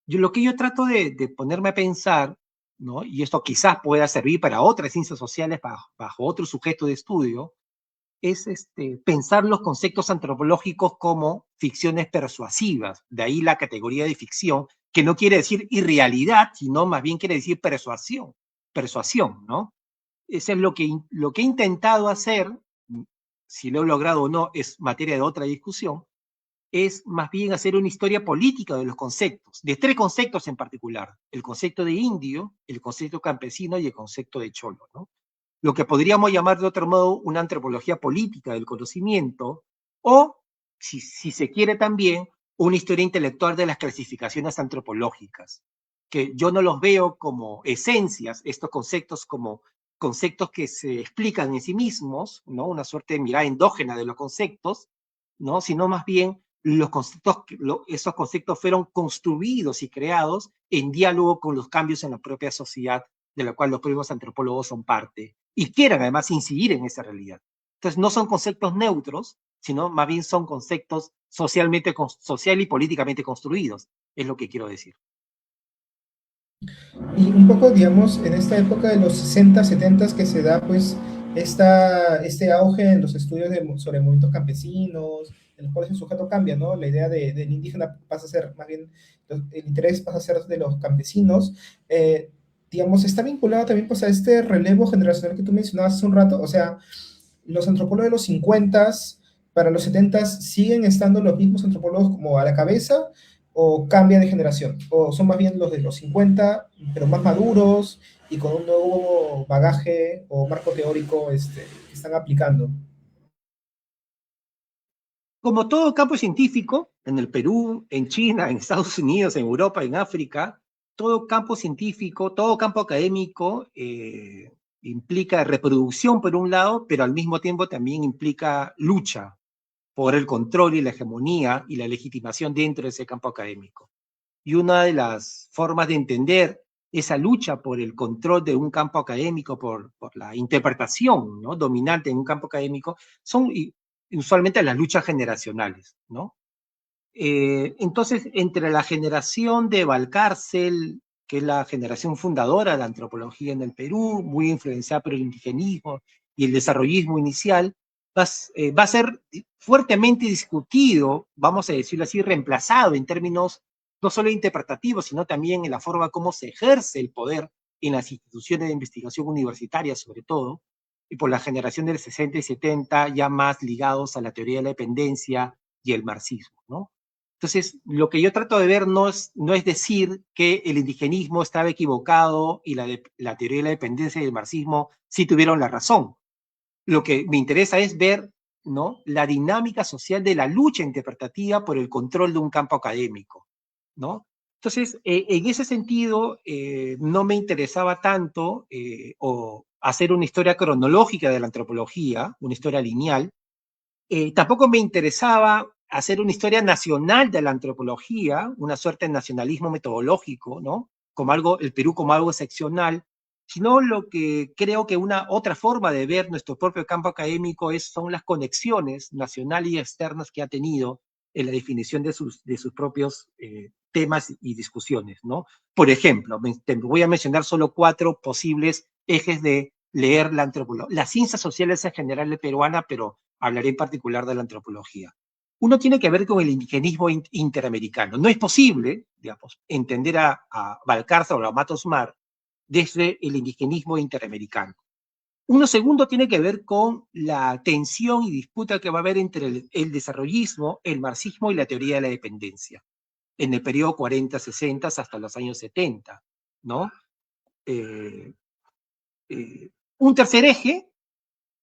lo que yo trato de ponerme a pensar, ¿no? Y esto quizás pueda servir para otras ciencias sociales bajo otro sujeto de estudio, es pensar los conceptos antropológicos como ficciones persuasivas, de ahí la categoría de ficción, que no quiere decir irrealidad, sino más bien quiere decir persuasión, ¿no? Eso es lo que he intentado hacer, si lo he logrado o no, es materia de otra discusión, es más bien hacer una historia política de los conceptos, de tres conceptos en particular, el concepto de indio, el concepto campesino y el concepto de cholo, ¿no? Lo que podríamos llamar de otro modo una antropología política del conocimiento, o, si se quiere también, una historia intelectual de las clasificaciones antropológicas, que yo no los veo como esencias, estos conceptos como conceptos que se explican en sí mismos, ¿no? Una suerte de mirada endógena de los conceptos, ¿no? Sino más bien los conceptos, esos conceptos fueron construidos y creados en diálogo con los cambios en la propia sociedad de la cual los propios antropólogos son parte y quieran además incidir en esa realidad. Entonces no son conceptos neutros, sino más bien son conceptos social y políticamente construidos. es lo que quiero decir. Y un poco, digamos, en esta época de los 60, 70 que se da, pues, este auge en los estudios sobre movimientos campesinos, en los cuales el sujeto cambia, ¿no? La idea del indígena pasa a ser, más bien, el interés pasa a ser de los campesinos. Digamos, está vinculado también, pues, a este relevo generacional que tú mencionabas hace un rato. O sea, los antropólogos de los 50 para los 70 siguen estando los mismos antropólogos como a la cabeza, o cambia de generación, o son más bien los de los 50, pero más maduros y con un nuevo bagaje o marco teórico que están aplicando. Como todo campo científico, en el Perú, en China, en Estados Unidos, en Europa, en África, todo campo científico, todo campo académico implica reproducción por un lado, pero al mismo tiempo también implica lucha por el control y la hegemonía y la legitimación dentro de ese campo académico. Y una de las formas de entender esa lucha por el control de un campo académico, por la interpretación, ¿no?, dominante en un campo académico, son usualmente las luchas generacionales, ¿no? Entonces, entre la generación de Valcárcel, que es la generación fundadora de la antropología en el Perú, muy influenciada por el indigenismo y el desarrollismo inicial, va a ser fuertemente discutido, vamos a decirlo así, reemplazado en términos no solo interpretativos, sino también en la forma como se ejerce el poder en las instituciones de investigación universitaria, sobre todo, y por la generación del 60 y 70, ya más ligados a la teoría de la dependencia y el marxismo, ¿no? Entonces, lo que yo trato de ver no es decir que el indigenismo estaba equivocado y la teoría de la dependencia y el marxismo sí tuvieron la razón. Lo que me interesa es ver, ¿no?, la dinámica social de la lucha interpretativa por el control de un campo académico, ¿no? Entonces, en ese sentido, no me interesaba tanto o hacer una historia cronológica de la antropología, una historia lineal. Tampoco me interesaba hacer una historia nacional de la antropología, una suerte de nacionalismo metodológico, ¿no?, como algo, el Perú como algo excepcional, sino lo que creo que una otra forma de ver nuestro propio campo académico son las conexiones nacionales y externas que ha tenido en la definición de sus propios temas y discusiones, ¿no? Por ejemplo, te voy a mencionar solo 4 posibles ejes de leer la antropología. Las ciencias sociales en general peruana, pero hablaré en particular de la antropología. Uno tiene que ver con el indigenismo interamericano. No es posible, digamos, entender a Valcárcel o a Matos Mar desde el indigenismo interamericano. Uno segundo tiene que ver con la tensión y disputa que va a haber entre el desarrollismo, el marxismo y la teoría de la dependencia, en el periodo 40-60 hasta los años 70, ¿no? Un tercer eje,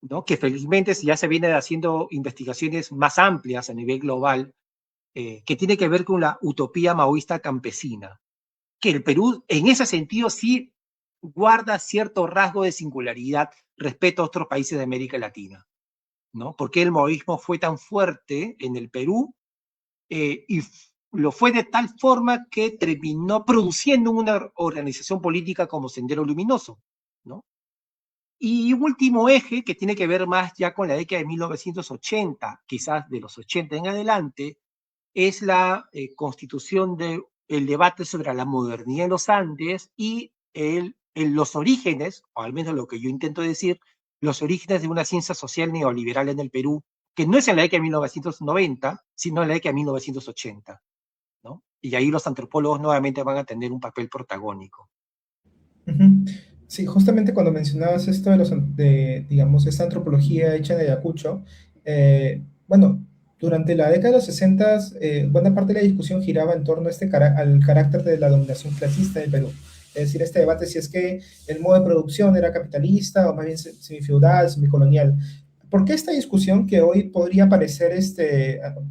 ¿no?, que felizmente ya se viene haciendo investigaciones más amplias a nivel global, que tiene que ver con la utopía maoísta campesina, que el Perú en ese sentido sí guarda cierto rasgo de singularidad respecto a otros países de América Latina, ¿no? Porque el maoísmo fue tan fuerte en el Perú y lo fue de tal forma que terminó produciendo una organización política como Sendero Luminoso, ¿no? Y un último eje que tiene que ver más ya con la década de 1980, quizás de los 80 en adelante, es la constitución del debate sobre la modernidad en los Andes y los orígenes, o al menos lo que yo intento decir, los orígenes de una ciencia social neoliberal en el Perú, que no es en la década de 1990, sino en la década de 1980, ¿no? Y ahí los antropólogos nuevamente van a tener un papel protagónico. Ujú. Sí, justamente cuando mencionabas esto digamos, esta antropología hecha de Ayacucho, bueno, durante la década de los 60, buena parte de la discusión giraba en torno a al carácter de la dominación clasista en Perú. Es decir, este debate si es que el modo de producción era capitalista o más bien semifeudal, semicolonial. ¿Por qué esta discusión que hoy podría parecer,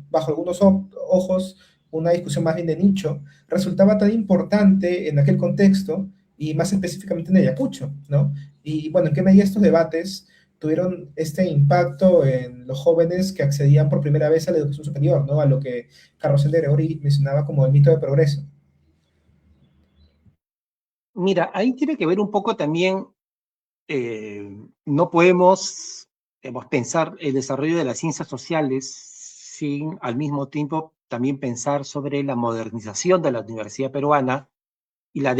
bajo algunos ojos, una discusión más bien de nicho, resultaba tan importante en aquel contexto y más específicamente en Ayacucho, ¿no? Y bueno, ¿en qué medida estos debates tuvieron este impacto en los jóvenes que accedían por primera vez a la educación superior, ¿no? A lo que Carlos de Gregory mencionaba como el mito de progreso. Mira, ahí tiene que ver un poco también, no podemos, digamos, pensar el desarrollo de las ciencias sociales sin al mismo tiempo también pensar sobre la modernización de la universidad peruana y la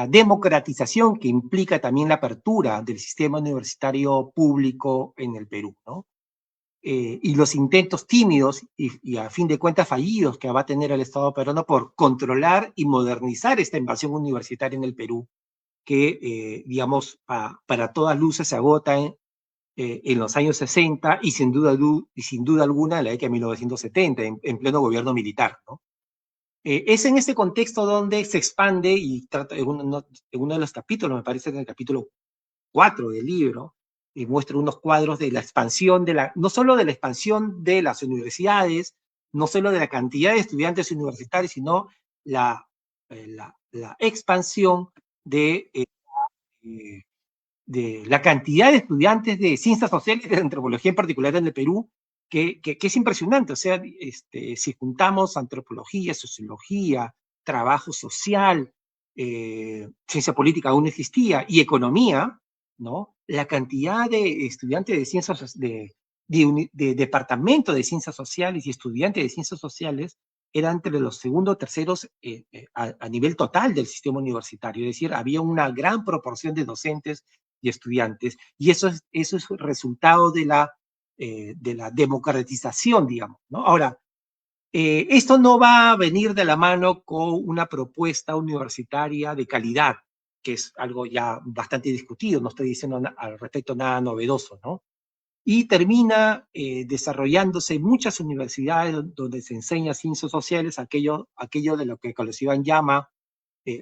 democratización que implica también la apertura del sistema universitario público en el Perú, ¿no? Y los intentos tímidos y a fin de cuentas fallidos que va a tener el Estado peruano por controlar y modernizar esta invasión universitaria en el Perú, que, digamos, para todas luces se agota en los años 60 y sin duda alguna en la década de 1970, en pleno gobierno militar, ¿no? Es en este contexto donde se expande y trata en uno de los capítulos, me parece que en el capítulo 4 del libro, y muestra unos cuadros de la expansión, no solo de la expansión de las universidades, no solo de la cantidad de estudiantes universitarios, sino la expansión eh, de la cantidad de estudiantes de ciencias sociales y de antropología en particular en el Perú, que es impresionante. O sea, si juntamos antropología, sociología, trabajo social, ciencia política aún no existía, y economía, ¿no? La cantidad de estudiantes de ciencias, de departamento de ciencias sociales y estudiantes de ciencias sociales era entre los segundos o terceros a nivel total del sistema universitario. Es decir, había una gran proporción de docentes y estudiantes, y eso es resultado de la democratización, digamos, ¿no? Ahora, esto no va a venir de la mano con una propuesta universitaria de calidad, que es algo ya bastante discutido, no estoy diciendo al respecto nada novedoso, ¿no? Y termina desarrollándose en muchas universidades donde se enseña ciencias sociales, aquello de lo que Colosiván llama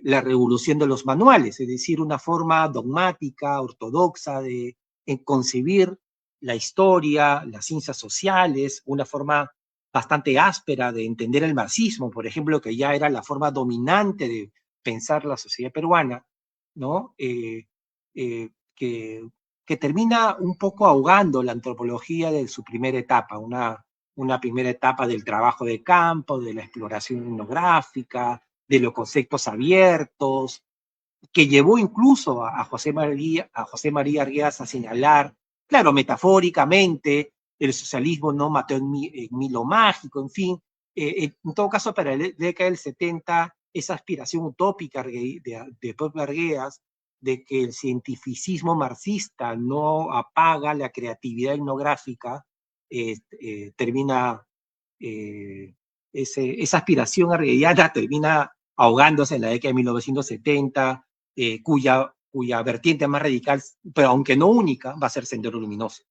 la revolución de los manuales, es decir, una forma dogmática, ortodoxa de concebir la historia, las ciencias sociales, una forma bastante áspera de entender el marxismo, por ejemplo, que ya era la forma dominante de pensar la sociedad peruana, ¿no? Que termina un poco ahogando la antropología de su primera etapa, una primera etapa del trabajo de campo, de la exploración etnográfica, de los conceptos abiertos, que llevó incluso a José María Arguedas a señalar, claro, metafóricamente, el socialismo no mató en mí lo mágico, en fin. En todo caso, para la década del 70, esa aspiración utópica de propio Arguedas, de que el cientificismo marxista no apaga la creatividad etnográfica, termina, esa aspiración arguediana termina ahogándose en la década de 1970, cuya vertiente más radical, pero aunque no única, va a ser Sendero Luminoso.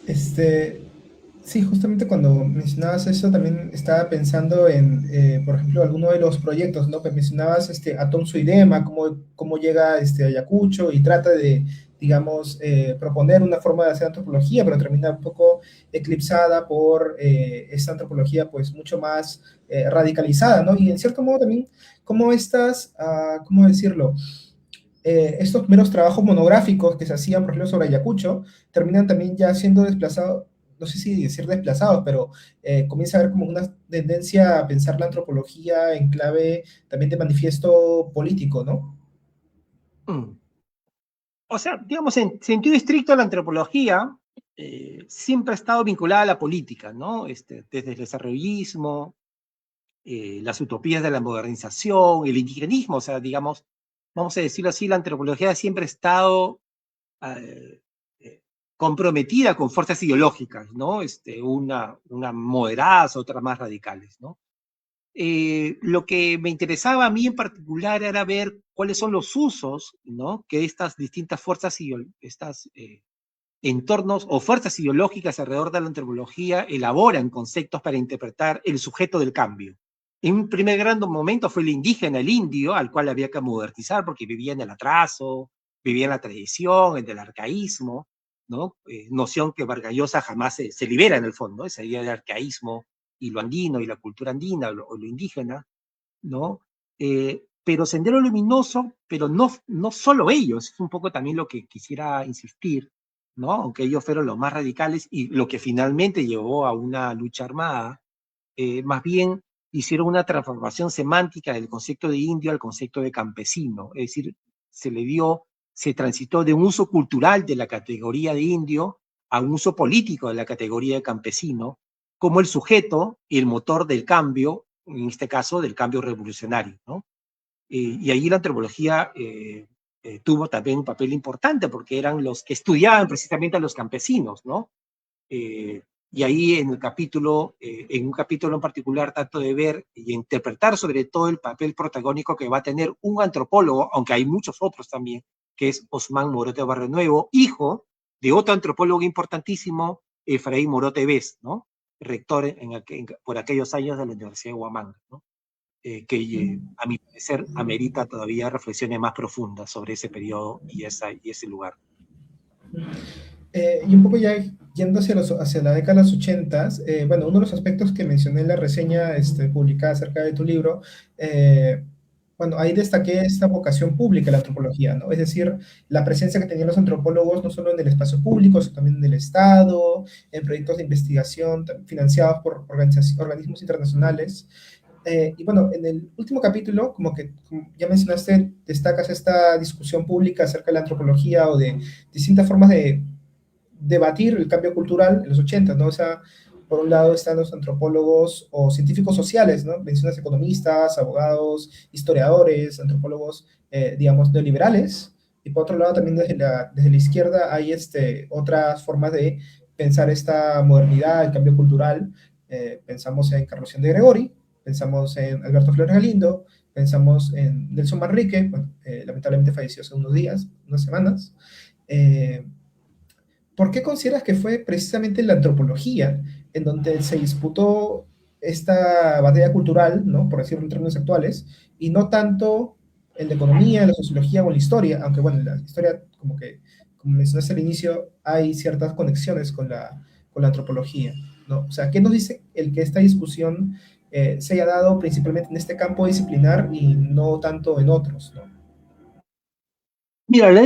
Este, sí, justamente cuando mencionabas eso, también estaba pensando en, por ejemplo, alguno de los proyectos, ¿no? Que mencionabas, Atom Suidema, cómo llega a Ayacucho y trata de, digamos, proponer una forma de hacer antropología, pero termina un poco eclipsada por esta antropología, pues, mucho más radicalizada, ¿no? Y en cierto modo también, como estas, ¿cómo decirlo? Estos meros trabajos monográficos que se hacían, por ejemplo, sobre Ayacucho, terminan también ya siendo desplazados, no sé si decir desplazados, pero comienza a haber como una tendencia a pensar la antropología en clave también de manifiesto político, ¿no? Mm. O sea, digamos, en sentido estricto, la antropología siempre ha estado vinculada a la política, ¿no? Desde el desarrollismo, las utopías de la modernización, el indigenismo, o sea, digamos, vamos a decirlo así, la antropología siempre ha estado eh, comprometida con fuerzas ideológicas, ¿no? Una moderadas, otras más radicales, ¿no? Lo que me interesaba a mí en particular era ver cuáles son los usos, ¿no? Que estas distintas fuerzas, estas entornos o fuerzas ideológicas alrededor de la antropología elaboran conceptos para interpretar el sujeto del cambio. En un primer gran momento fue el indígena, el indio, al cual había que modernizar porque vivía en el atraso, vivía en la tradición, en el arcaísmo, ¿no? Noción que Vargas Llosa jamás se libera en el fondo, esa idea del arcaísmo y lo andino y la cultura andina o lo indígena, ¿no? Pero Sendero Luminoso, pero no solo ellos, es un poco también lo que quisiera insistir, ¿no? Aunque ellos fueron los más radicales y lo que finalmente llevó a una lucha armada, más bien hicieron una transformación semántica del concepto de indio al concepto de campesino, es decir, se transitó de un uso cultural de la categoría de indio a un uso político de la categoría de campesino como el sujeto y el motor del cambio, en este caso del cambio revolucionario, ¿no? Y ahí la antropología tuvo también un papel importante porque eran los que estudiaban precisamente a los campesinos, ¿no? Y ahí en el capítulo, en un capítulo en particular, trato de ver y interpretar sobre todo el papel protagónico que va a tener un antropólogo, aunque hay muchos otros también, que es Osman Morote Barrenuevo, hijo de otro antropólogo importantísimo, Efraín Morote Vez, ¿no? Rector por aquellos años de la Universidad de Huamanga, ¿no? Que a mi parecer amerita todavía reflexiones más profundas sobre ese periodo y ese lugar. Y un poco ya yendo hacia la década de los 80, bueno, uno de los aspectos que mencioné en la reseña publicada acerca de tu libro, bueno, ahí destaqué esta vocación pública de la antropología, ¿no? Es decir, la presencia que tenían los antropólogos no solo en el espacio público, sino también en el Estado, en proyectos de investigación financiados por organismos internacionales. Y bueno, en el último capítulo, como ya mencionaste, destacas esta discusión pública acerca de la antropología o de distintas formas de debatir el cambio cultural en los 80, ¿no? O sea, por un lado están los antropólogos o científicos sociales, ¿no? Mencionas economistas, abogados, historiadores, antropólogos, digamos, neoliberales, y por otro lado también desde la izquierda hay otras formas de pensar esta modernidad, el cambio cultural. Pensamos en Carlos de Gregori, pensamos en Alberto Flores Galindo, pensamos en Nelson Manrique, bueno, lamentablemente falleció hace unos días, unas semanas. ¿Por qué consideras que fue precisamente la antropología en donde se disputó esta batalla cultural, ¿no? Por decirlo en términos actuales, y no tanto en la economía, en la sociología o en la historia, aunque bueno, en la historia, como mencionaste al inicio, hay ciertas conexiones con la antropología, ¿no? O sea, ¿qué nos dice el que esta discusión se haya dado principalmente en este campo disciplinar y no tanto en otros, ¿no? Mira, la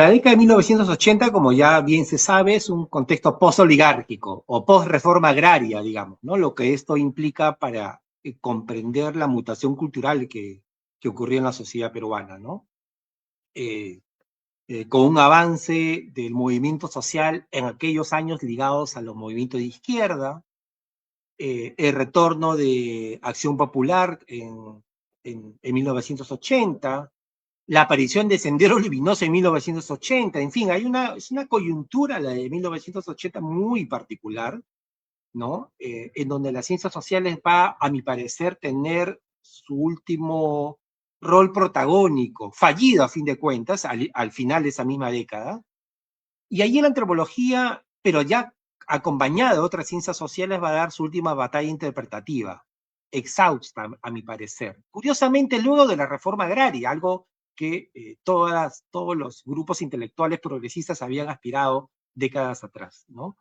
década de 1980, como ya bien se sabe, es un contexto postoligárquico o post-reforma agraria, digamos, ¿no? Lo que esto implica para comprender la mutación cultural que ocurrió en la sociedad peruana, ¿no? Con un avance del movimiento social en aquellos años ligados a los movimientos de izquierda, el retorno de Acción Popular en 1980, la aparición de Sendero Luminoso en 1980, en fin, es una coyuntura, la de 1980, muy particular, ¿no? En donde las ciencias sociales va, a mi parecer, tener su último rol protagónico, fallido a fin de cuentas, al final de esa misma década. Y allí la antropología, pero ya acompañada de otras ciencias sociales, va a dar su última batalla interpretativa, exhausta, a mi parecer. Curiosamente, luego de la reforma agraria, algo que todos los grupos intelectuales progresistas habían aspirado décadas atrás, ¿no?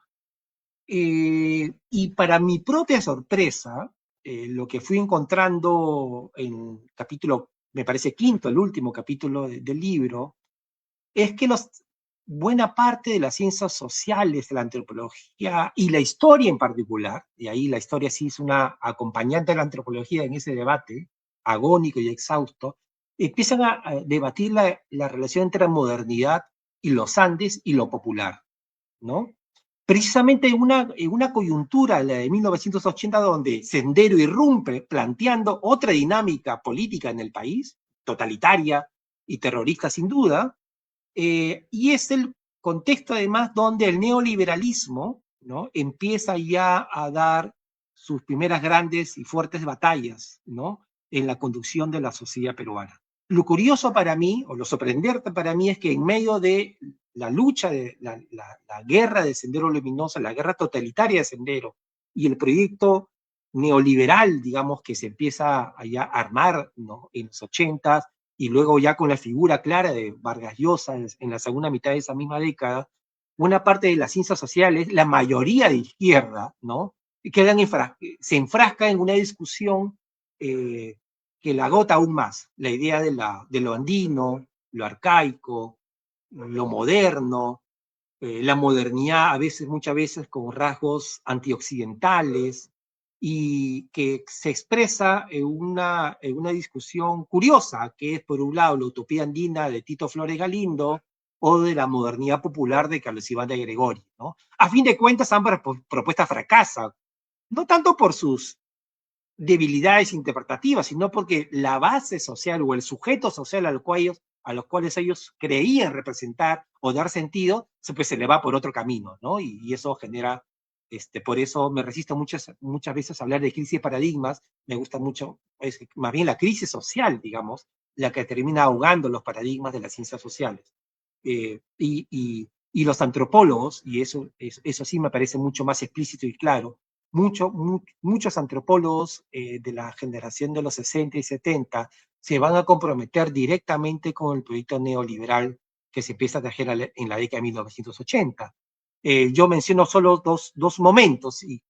Y para mi propia sorpresa, lo que fui encontrando en capítulo, me parece quinto, el último capítulo del libro, es que buena parte de las ciencias sociales, de la antropología y la historia en particular, y ahí la historia sí es una acompañante de la antropología en ese debate agónico y exhausto, empiezan a debatir la relación entre la modernidad y los Andes y lo popular, ¿no? Precisamente en una coyuntura, la de 1980, donde Sendero irrumpe planteando otra dinámica política en el país, totalitaria y terrorista sin duda, y es el contexto además donde el neoliberalismo, ¿no? Empieza ya a dar sus primeras grandes y fuertes batallas, ¿no? En la conducción de la sociedad peruana. Lo curioso para mí, o lo sorprendente para mí, es que en medio de la lucha, de la guerra de Sendero Luminoso, la guerra totalitaria de Sendero, y el proyecto neoliberal, digamos, que se empieza a armar, ¿no? En los 80, y luego ya con la figura clara de Vargas Llosa en la segunda mitad de esa misma década, una parte de las ciencias sociales, la mayoría de izquierda, ¿no? Se enfrasca en una discusión que la agota aún más, la idea de lo andino, lo arcaico, lo moderno, la modernidad muchas veces con rasgos antioccidentales, y que se expresa en una discusión curiosa, que es por un lado la utopía andina de Tito Flores Galindo, o de la modernidad popular de Carlos Iván de Gregori, ¿no? A fin de cuentas, ambas propuestas fracasan, no tanto por sus debilidades interpretativas, sino porque la base social o el sujeto social a los cuales ellos creían representar o dar sentido, pues se le va por otro camino, ¿no? Y eso genera, por eso me resisto muchas veces a hablar de crisis de paradigmas, me gusta mucho, es más bien la crisis social, digamos, la que termina ahogando los paradigmas de las ciencias sociales. Y los antropólogos, y eso sí me parece mucho más explícito y claro, muchos antropólogos de la generación de los 60 y 70 se van a comprometer directamente con el proyecto neoliberal que se empieza a tejer en la década de 1980. Yo menciono solo dos momentos y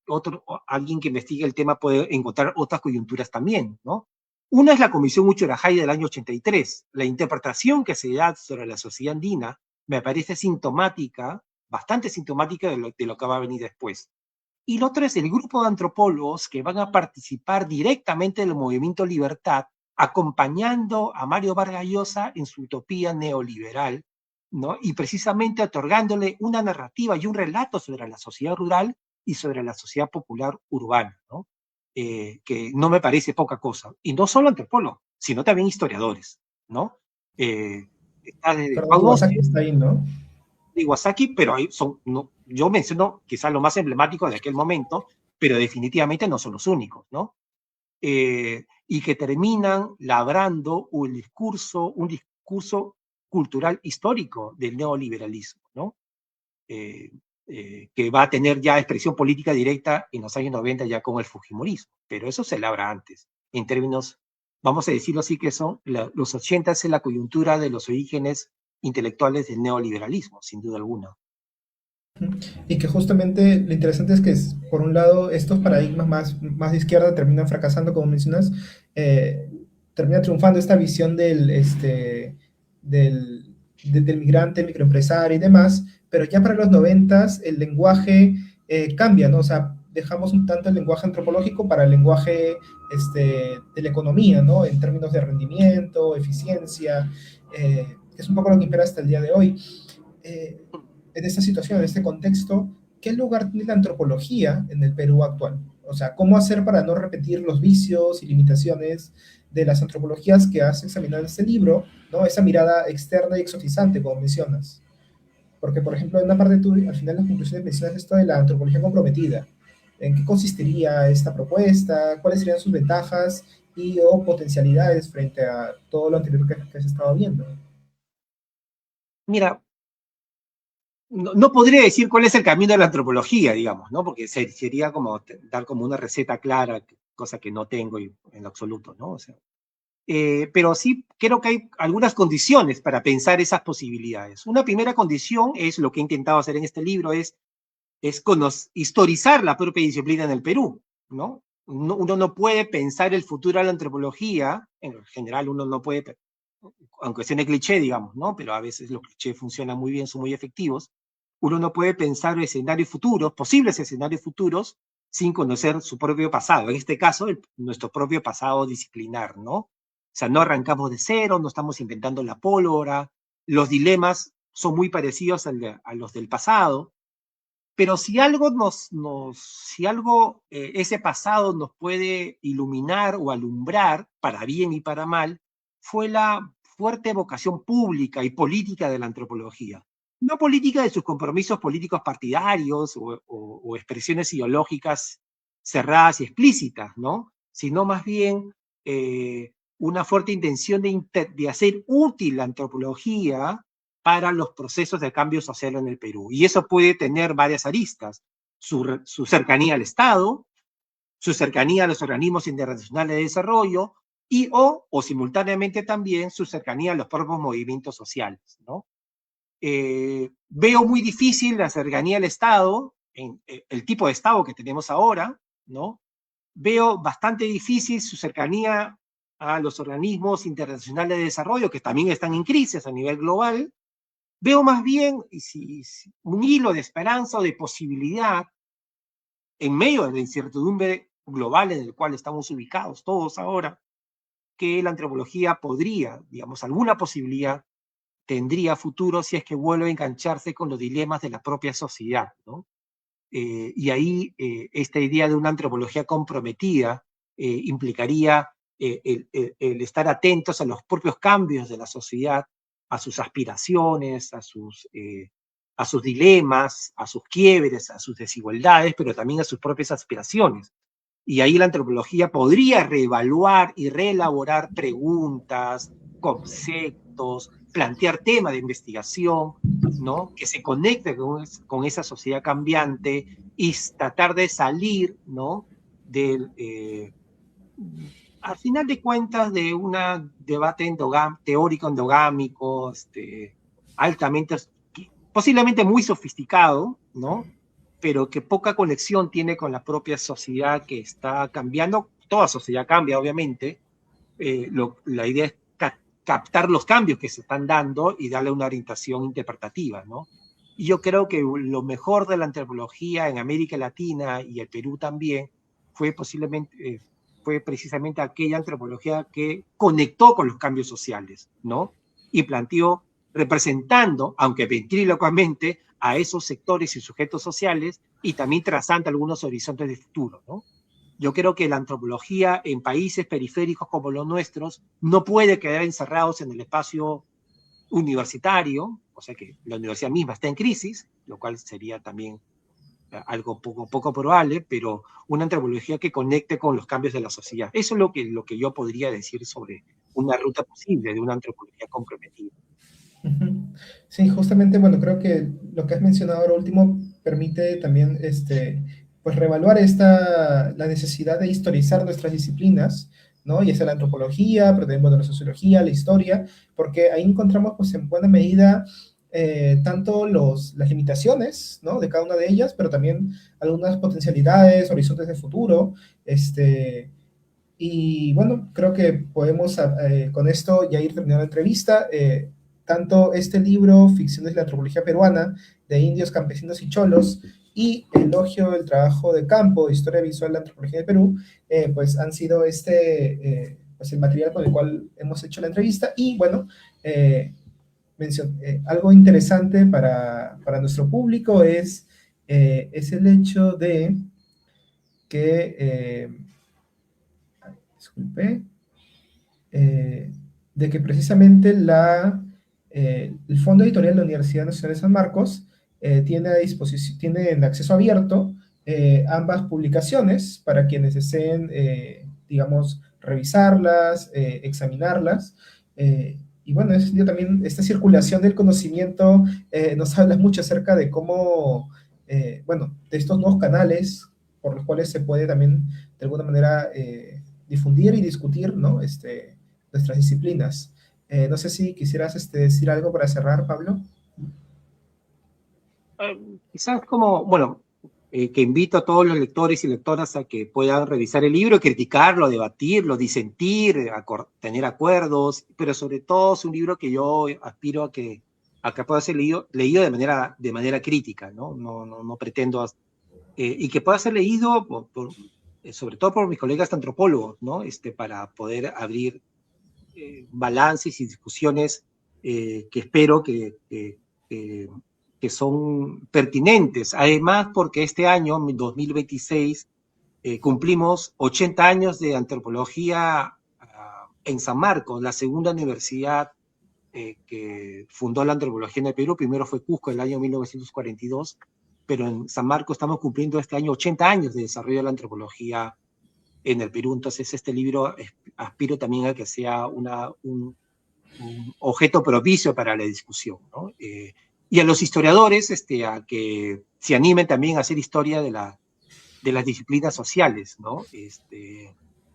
alguien que investigue el tema puede encontrar otras coyunturas también, ¿no? Una es la Comisión Uchurajay del año 83. La interpretación que se da sobre la sociedad andina me parece sintomática, bastante sintomática de lo que va a venir después. Y lo otro es el grupo de antropólogos que van a participar directamente del movimiento Libertad, acompañando a Mario Vargas Llosa en su utopía neoliberal, ¿no? Y precisamente otorgándole una narrativa y un relato sobre la sociedad rural y sobre la sociedad popular urbana, ¿no? Que no me parece poca cosa. Y no solo antropólogos, sino también historiadores, ¿no? Está desde Perdón, Juan Iwasaki Ostia, está ahí, ¿no? de Iwasaki, pero no, yo menciono quizás lo más emblemático de aquel momento, pero definitivamente no son los únicos, ¿no? Y que terminan labrando un discurso cultural histórico del neoliberalismo, ¿no? Eh, que va a tener ya expresión política directa en los años 90 ya con el Fujimorismo, pero eso se labra antes, en términos, vamos a decirlo así, que son los 80 es la coyuntura de los orígenes intelectuales del neoliberalismo, sin duda alguna. Y que justamente lo interesante es que, por un lado, estos paradigmas más de izquierda terminan fracasando, como mencionas, termina triunfando esta visión del migrante, microempresario y demás, pero ya para los noventas el lenguaje cambia, ¿no? O sea, dejamos un tanto el lenguaje antropológico para el lenguaje de la economía, ¿no? En términos de rendimiento, eficiencia, que es un poco lo que impera hasta el día de hoy. Eh, en esta situación, en este contexto, ¿qué lugar tiene la antropología en el Perú actual? O sea, ¿cómo hacer para no repetir los vicios y limitaciones de las antropologías que has examinado en este libro, ¿no? Esa mirada externa y exotizante, como mencionas. Porque, por ejemplo, en una parte tú, al final de las conclusiones mencionas esto de la antropología comprometida. ¿En qué consistiría esta propuesta? ¿Cuáles serían sus ventajas y o potencialidades frente a todo lo anterior que has estado viendo? Mira, no podría decir cuál es el camino de la antropología, digamos, ¿no? Porque sería como dar como una receta clara, cosa que no tengo en lo absoluto, ¿no? O sea, pero sí creo que hay algunas condiciones para pensar esas posibilidades. Una primera condición es lo que he intentado hacer en este libro, es historizar la propia disciplina en el Perú, ¿no? Uno no puede pensar el futuro de la antropología, en general uno no puede, aunque suene cliché, digamos, ¿no? Pero a veces los clichés funcionan muy bien, son muy efectivos. Uno no puede pensar escenarios futuros, posibles escenarios futuros, sin conocer su propio pasado. En este caso, nuestro propio pasado disciplinar, ¿no? O sea, no arrancamos de cero, no estamos inventando la pólvora, los dilemas son muy parecidos a los del pasado, pero si algo ese pasado nos puede iluminar o alumbrar, para bien y para mal, fue la fuerte vocación pública y política de la antropología. No política de sus compromisos políticos partidarios o expresiones ideológicas cerradas y explícitas, ¿no? Sino más bien una fuerte intención de hacer útil la antropología para los procesos de cambio social en el Perú. Y eso puede tener varias aristas. Su cercanía al Estado, su cercanía a los organismos internacionales de desarrollo o simultáneamente también su cercanía a los propios movimientos sociales, ¿no? Veo muy difícil la cercanía al Estado, el tipo de Estado que tenemos ahora, ¿no? Veo bastante difícil su cercanía a los organismos internacionales de desarrollo, que también están en crisis a nivel global. Veo más bien un hilo de esperanza o de posibilidad en medio de la incertidumbre global en el cual estamos ubicados todos ahora, que la antropología podría, digamos, alguna posibilidad tendría futuro si es que vuelve a engancharse con los dilemas de la propia sociedad, ¿no? Y ahí esta idea de una antropología comprometida implicaría el estar atentos a los propios cambios de la sociedad, a sus aspiraciones, a sus dilemas, a sus quiebres, a sus desigualdades, pero también a sus propias aspiraciones. Y ahí la antropología podría reevaluar y reelaborar preguntas, conceptos, plantear temas de investigación, ¿no? Que se conecte con esa sociedad cambiante y tratar de salir, ¿no? Del, al final de cuentas, de un debate teórico endogámico, altamente, posiblemente muy sofisticado, ¿no? Pero que poca conexión tiene con la propia sociedad que está cambiando. Toda sociedad cambia, obviamente. La idea es captar los cambios que se están dando y darle una orientación interpretativa, ¿no? Y yo creo que lo mejor de la antropología en América Latina y el Perú también fue fue precisamente aquella antropología que conectó con los cambios sociales, ¿no? Y planteó, representando, aunque ventrílocamente, a esos sectores y sujetos sociales y también trazando algunos horizontes de futuro, ¿no? Yo creo que la antropología en países periféricos como los nuestros no puede quedar encerrados en el espacio universitario, o sea que la universidad misma está en crisis, lo cual sería también algo poco probable, pero una antropología que conecte con los cambios de la sociedad. Eso es lo que yo podría decir sobre una ruta posible de una antropología comprometida. Sí, justamente, bueno, creo que lo que has mencionado ahora último permite también pues reevaluar la necesidad de historizar nuestras disciplinas, ¿no? Ya sea la antropología, pero también, bueno, la sociología, la historia, porque ahí encontramos, pues, en buena medida, tanto las limitaciones, ¿no? De cada una de ellas, pero también algunas potencialidades, horizontes de futuro, y bueno, creo que podemos con esto ya ir terminando la entrevista. Tanto este libro, Ficciones de la Antropología Peruana, de Indios, Campesinos y Cholos, y Elogio del Trabajo de Campo, Historia Visual de la Antropología de Perú, pues han sido pues el material con el cual hemos hecho la entrevista. Y bueno, algo interesante para nuestro público es el hecho de que disculpe, de que precisamente el Fondo Editorial de la Universidad Nacional de San Marcos tiene en acceso abierto ambas publicaciones para quienes deseen, digamos, revisarlas, examinarlas. Y bueno, también esta circulación del conocimiento nos habla mucho acerca de cómo, bueno, de estos nuevos canales por los cuales se puede también, de alguna manera, difundir y discutir, ¿no? Nuestras disciplinas. No sé si quisieras decir algo para cerrar, Pablo. Quizás como, bueno, que invito a todos los lectores y lectoras a que puedan revisar el libro, criticarlo, debatirlo, disentir, tener acuerdos, pero sobre todo es un libro que yo aspiro a que pueda ser leído de manera crítica, ¿no? No pretendo, y que pueda ser leído sobre todo por mis colegas antropólogos, ¿no? Para poder abrir balances y discusiones que espero que son pertinentes. Además, porque este año, 2026, cumplimos 80 años de antropología en San Marcos, la segunda universidad que fundó la antropología en el Perú. Primero fue Cusco en el año 1942, pero en San Marcos estamos cumpliendo este año 80 años de desarrollo de la antropología en el Perú. Entonces, este libro aspiro también a que sea un objeto propicio para la discusión, ¿no? Y a los historiadores a que se animen también a hacer historia de las disciplinas sociales, ¿no?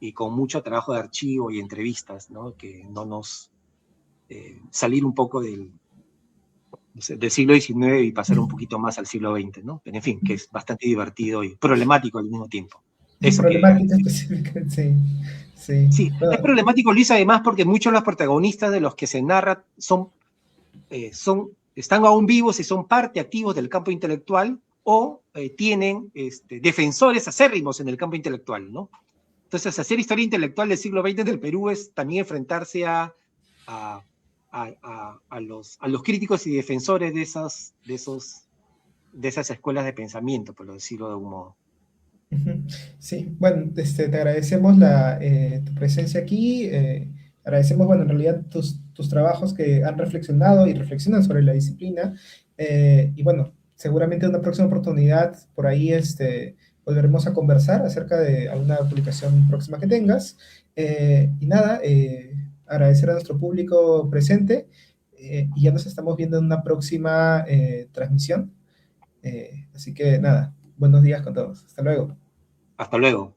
Y con mucho trabajo de archivo y entrevistas, ¿no? Que no nos salir un poco del siglo XIX y pasar un poquito más al siglo XX, ¿no? Pero en fin, que es bastante divertido y problemático al mismo tiempo. Eso que... Problemática específica, sí. Sí. Sí, es problemático, Luis, además, porque muchos de los protagonistas de los que se narra están aún vivos y son parte activos del campo intelectual o tienen defensores acérrimos en el campo intelectual, ¿no? Entonces, hacer historia intelectual del siglo XX del Perú es también enfrentarse a a los críticos y defensores de esas escuelas de pensamiento, por decirlo de algún modo. Ujú. Sí, bueno, te agradecemos tu presencia aquí, agradecemos, bueno, en realidad tus trabajos que han reflexionado y reflexionan sobre la disciplina, y bueno, seguramente en una próxima oportunidad por ahí volveremos a conversar acerca de alguna publicación próxima que tengas, y nada, agradecer a nuestro público presente, y ya nos estamos viendo en una próxima transmisión, así que nada, buenos días con todos, hasta luego. Hasta luego.